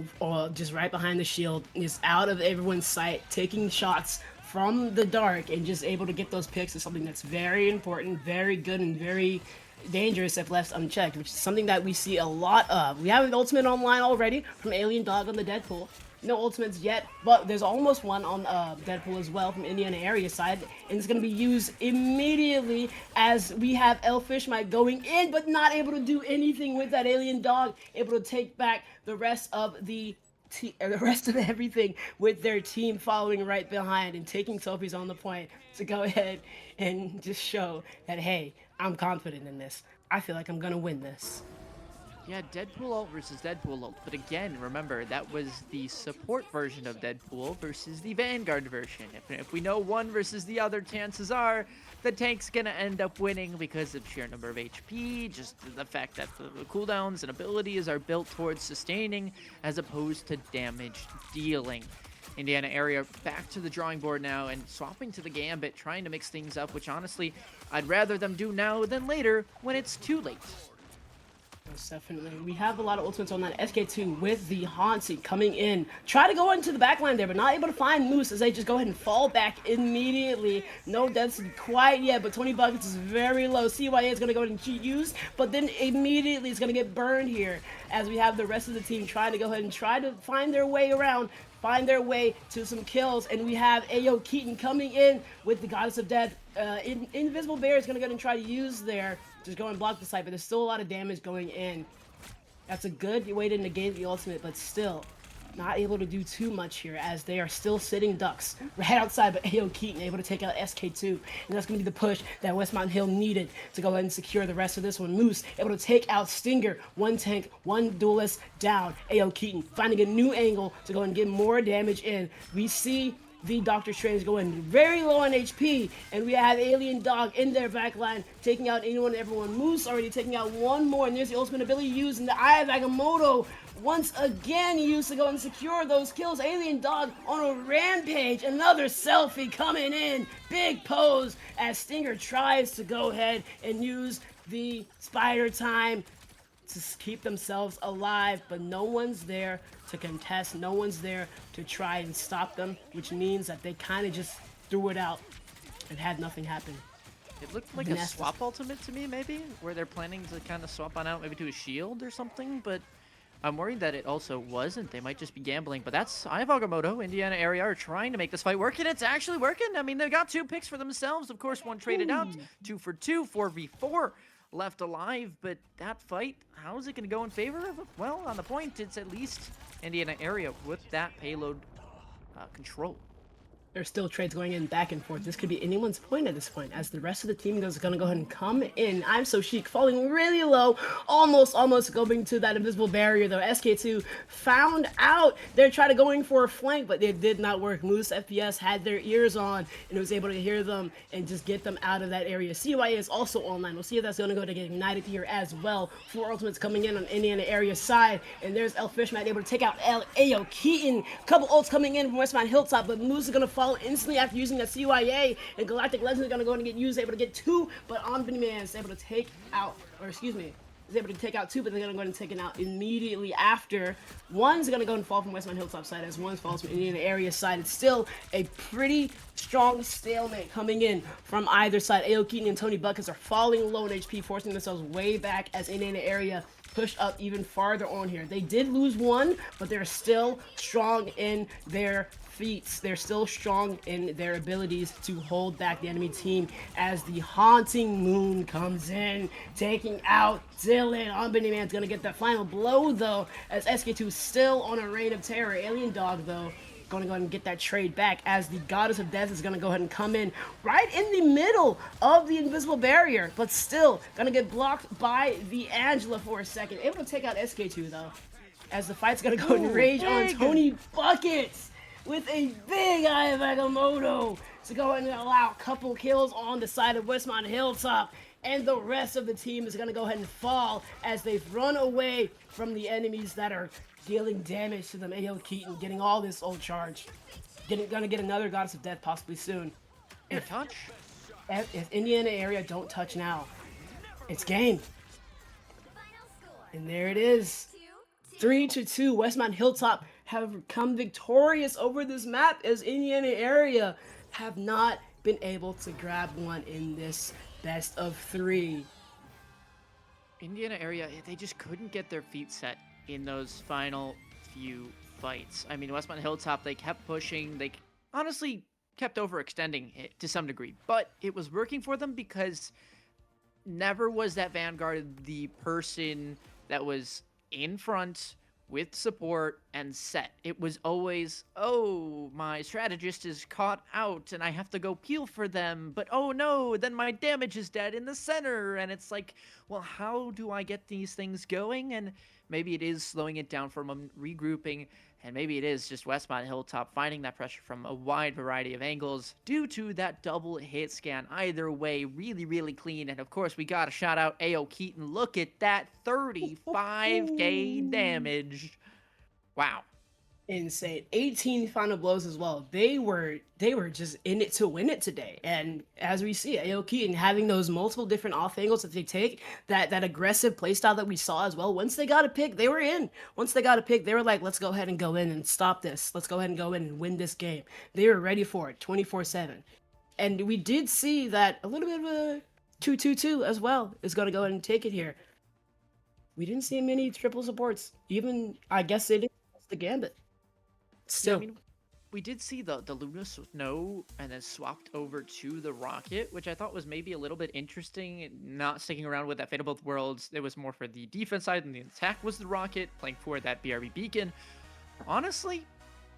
just right behind the shield, is out of everyone's sight, taking shots from the dark and just able to get those picks is something that's very important, very good, and very dangerous if left unchecked, which is something that we see a lot of. We have an ultimate online already from Alien Dog on the Deadpool. No ultimates yet, but there's almost one on Deadpool as well from Indiana area side, and it's going to be used immediately as we have Elfishmite going in, but not able to do anything with that Alien Dog, able to take back the rest of the rest of everything with their team following right behind and taking selfies on the point to go ahead and just show that, hey, I'm confident in this. I feel like I'm going to win this. Yeah, Deadpool ult versus Deadpool ult. But again, remember, that was the support version of Deadpool versus the Vanguard version. If we know one versus the other, chances are the tank's going to end up winning because of sheer number of HP, just the fact that the cooldowns and abilities are built towards sustaining as opposed to damage dealing. Indiana area back to the drawing board now and swapping to the Gambit, trying to mix things up, which honestly, I'd rather them do now than later when it's too late. Most definitely. We have a lot of ultimates on that SK2 with the Haunted coming in. Try to go into the backline there, but not able to find Moose as they just go ahead and fall back immediately. No deaths quite yet, but 20 buckets is very low. CYA is going to go ahead and cheat use, but then immediately it's going to get burned here as we have the rest of the team trying to go ahead and try to find their way around, find their way to some kills, and we have Ayo Keaton coming in with the Goddess of Death. Invisible Bear is going to go ahead and try to use their, just go and block the site, but there's still a lot of damage going in. That's a good way to negate the ultimate, but still not able to do too much here as they are still sitting ducks right outside, but Ayo Keaton able to take out SK2, and that's going to be the push that Westmont Hill needed to go ahead and secure the rest of this one. Moose able to take out Stinger, one tank, one duelist down. Ayo Keaton finding a new angle to go and get more damage in. We see the Doctor Strange going very low on HP, and we have Alien Dog in their backline taking out anyone and everyone. Moose already taking out one more, and there's the ultimate ability used in the Eye of Agamotto once again used to go and secure those kills. Alien Dog on a rampage, another selfie coming in, big pose as Stinger tries to go ahead and use the spider time to keep themselves alive, but no one's there to contest, no one's there to try and stop them, which means that they kind of just threw it out and had nothing happen. It looked like a swap ultimate to me, maybe, where they're planning to kind of swap on out maybe to a shield or something, but I'm worried that it also wasn't. They might just be gambling, but that's Eye of Agamotto. Indiana area are trying to make this fight work, and it's actually working. I mean, they got 2 picks for themselves. Of course, one traded out, 2 for 2, 4v4 left alive, but that fight, how is it going to go in favor of it? Well, on the point, it's at least Indiana area with that payload control. There's still trades going in back and forth. This could be anyone's point at this point, as the rest of the team is going to go ahead and come in. I'm So Chic falling really low, almost going to that invisible barrier, though. SK2 found out they're trying to going for a flank, but it did not work. Moose FPS had their ears on and was able to hear them and just get them out of that area. CYA is also online. We'll see if that's going to go to get ignited here as well. 4 ultimates coming in on Indiana area side, and there's Elfishmite able to take out Ayo Keaton. Couple ults coming in from Westmont Hilltop, but Moose is going to fall instantly after using that CYA, and Galactic Legend is going to go and get used, able to get 2, but Omni Man is able to take out, or excuse me, is able to take out 2, but they're going to go and take it out immediately after. One's going to go and fall from Westmont Hilltop side as one falls from Indiana area side. It's still a pretty strong stalemate coming in from either side. Ayo Keaton and Tony Buckets are falling low in HP, forcing themselves way back as Indiana area pushed up even farther on here. They did lose 1, but they're still strong in their feats. They're still strong in their abilities to hold back the enemy team as the Haunting Moon comes in, taking out Dylan. Omni Man's gonna get that final blow though, as SK2 is still on a reign of terror. Alien Dog though, gonna go ahead and get that trade back as the Goddess of Death is gonna go ahead and come in right in the middle of the invisible barrier, but still gonna get blocked by the Angela for a second. Able to take out SK2 though, as the fight's gonna go and rage on Tony Buckets with a big Eye of Agamotto to go ahead and allow a couple kills on the side of Westmont Hilltop, and the rest of the team is gonna go ahead and fall as they've run away from the enemies that are dealing damage to them. Ayo Keaton getting all this old charge, gonna get another Goddess of Death possibly soon. If touch, if Indiana area don't touch now, it's game. And there it is, 3-2. Westmont Hilltop have come victorious over this map as Indiana area have not been able to grab one in this best of 3. Indiana area, they just couldn't get their feet set in those final few fights. I mean, Westmont Hilltop, they kept pushing. They honestly kept overextending it to some degree, but it was working for them because never was that Vanguard the person that was in front with support and set. It was always, oh, my strategist is caught out and I have to go peel for them, but oh no, then my damage is dead in the center. And it's like, well, how do I get these things going? And maybe it is slowing it down from them, regrouping, and maybe it is just Westmont Hilltop finding that pressure from a wide variety of angles due to that double hit scan. Either way, really, really clean. And of course, we got to shout out AO Keaton. Look at that 35k damage. Wow. Insane. 18 final blows as well. They were just in it to win it today. And as we see, AO Keaton having those multiple different off angles that they take, that aggressive playstyle that we saw as well. Once they got a pick, they were in. Once they got a pick, they were like, let's go ahead and go in and stop this. Let's go ahead and go in and win this game. They were ready for it 24/7. And we did see that a little bit of a 2-2-2 as well is going to go ahead and take it here. We didn't see many triple supports. Even, I guess they didn't the Gambit. Still. Yeah, I mean, we did see the Luna Snow and then swapped over to the Rocket, which I thought was maybe a little bit interesting. Not sticking around with that Fate of Both Worlds. It was more for the defense side, and the attack was the Rocket, playing for that BRB Beacon. Honestly,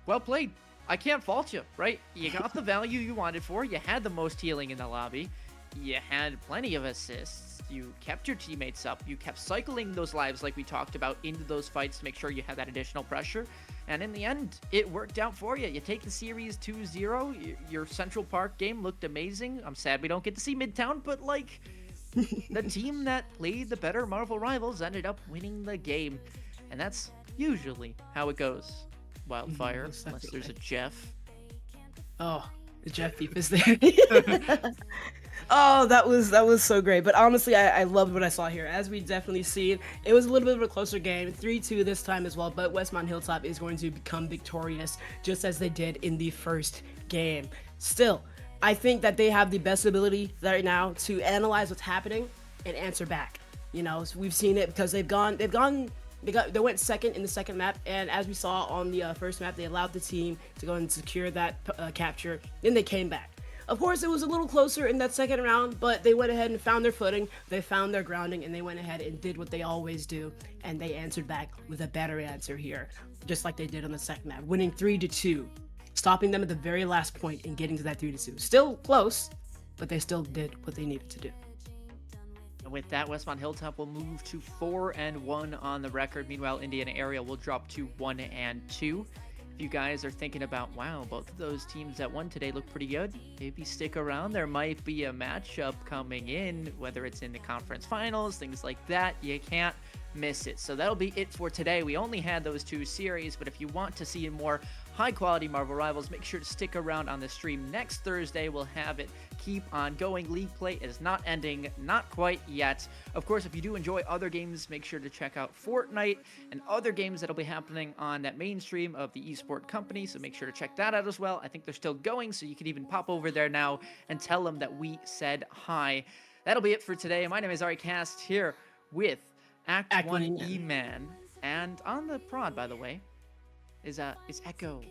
well played. I can't fault you, right? You got the value you wanted for. You had the most healing in the lobby. You had plenty of assists. You kept your teammates up. You kept cycling those lives like we talked about into those fights to make sure you had that additional pressure. And in the end, it worked out for you. You take the series 2-0. Your Central Park game looked amazing. I'm sad we don't get to see Midtown, but like the team that played the better Marvel Rivals ended up winning the game. And that's usually how it goes. Wildfire, unless there's a Jeff. Oh, the Jeff beef is there. Oh, that was so great. But honestly, I loved what I saw here. As we definitely see, it was a little bit of a closer game, 3-2 this time as well. But Westmont Hilltop is going to become victorious, just as they did in the first game. Still, I think that they have the best ability right now to analyze what's happening and answer back. You know, so we've seen it because they went second in the second map, and as we saw on the first map, they allowed the team to go and secure that capture. Then they came back. Of course, it was a little closer in that second round, but they went ahead and found their footing, they found their grounding, and they went ahead and did what they always do, and they answered back with a better answer here, just like they did on the second map, winning 3-2, stopping them at the very last point and getting to that 3-2. Still close, but they still did what they needed to do. And with that, Westmont Hilltop will move to 4-1 on the record. Meanwhile, Indiana area will drop to 1-2. If you guys are thinking about, wow, both of those teams that won today look pretty good, maybe stick around. There might be a matchup coming in, whether it's in the conference finals, things like that. You can't miss it. So that'll be it for today. We only had those two series, but if you want to see more high-quality Marvel Rivals, make sure to stick around on the stream. Next Thursday, we'll have it keep on going. League play is not ending, not quite yet. Of course, if you do enjoy other games, make sure to check out Fortnite and other games that'll be happening on that main stream of the eSport company, so make sure to check that out as well. I think they're still going, so you can even pop over there now and tell them that we said hi. That'll be it for today. My name is AriCast here with Act 1 E-Man, and on the prod, by the way, is Echo,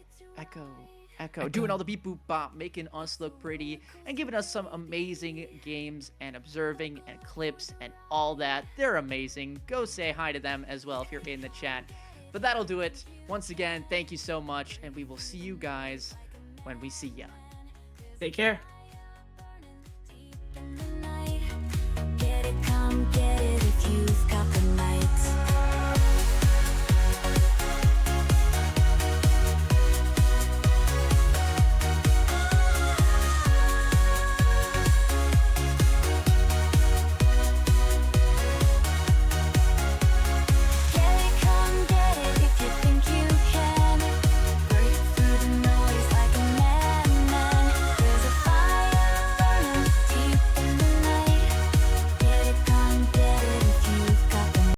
doing all the beep boop bop, making us look pretty and giving us some amazing games and observing and clips and all that. They're amazing. Go say hi to them as well if you're in the chat. But that'll do it. Once again, thank you so much, and we will see you guys when we see ya. Take care.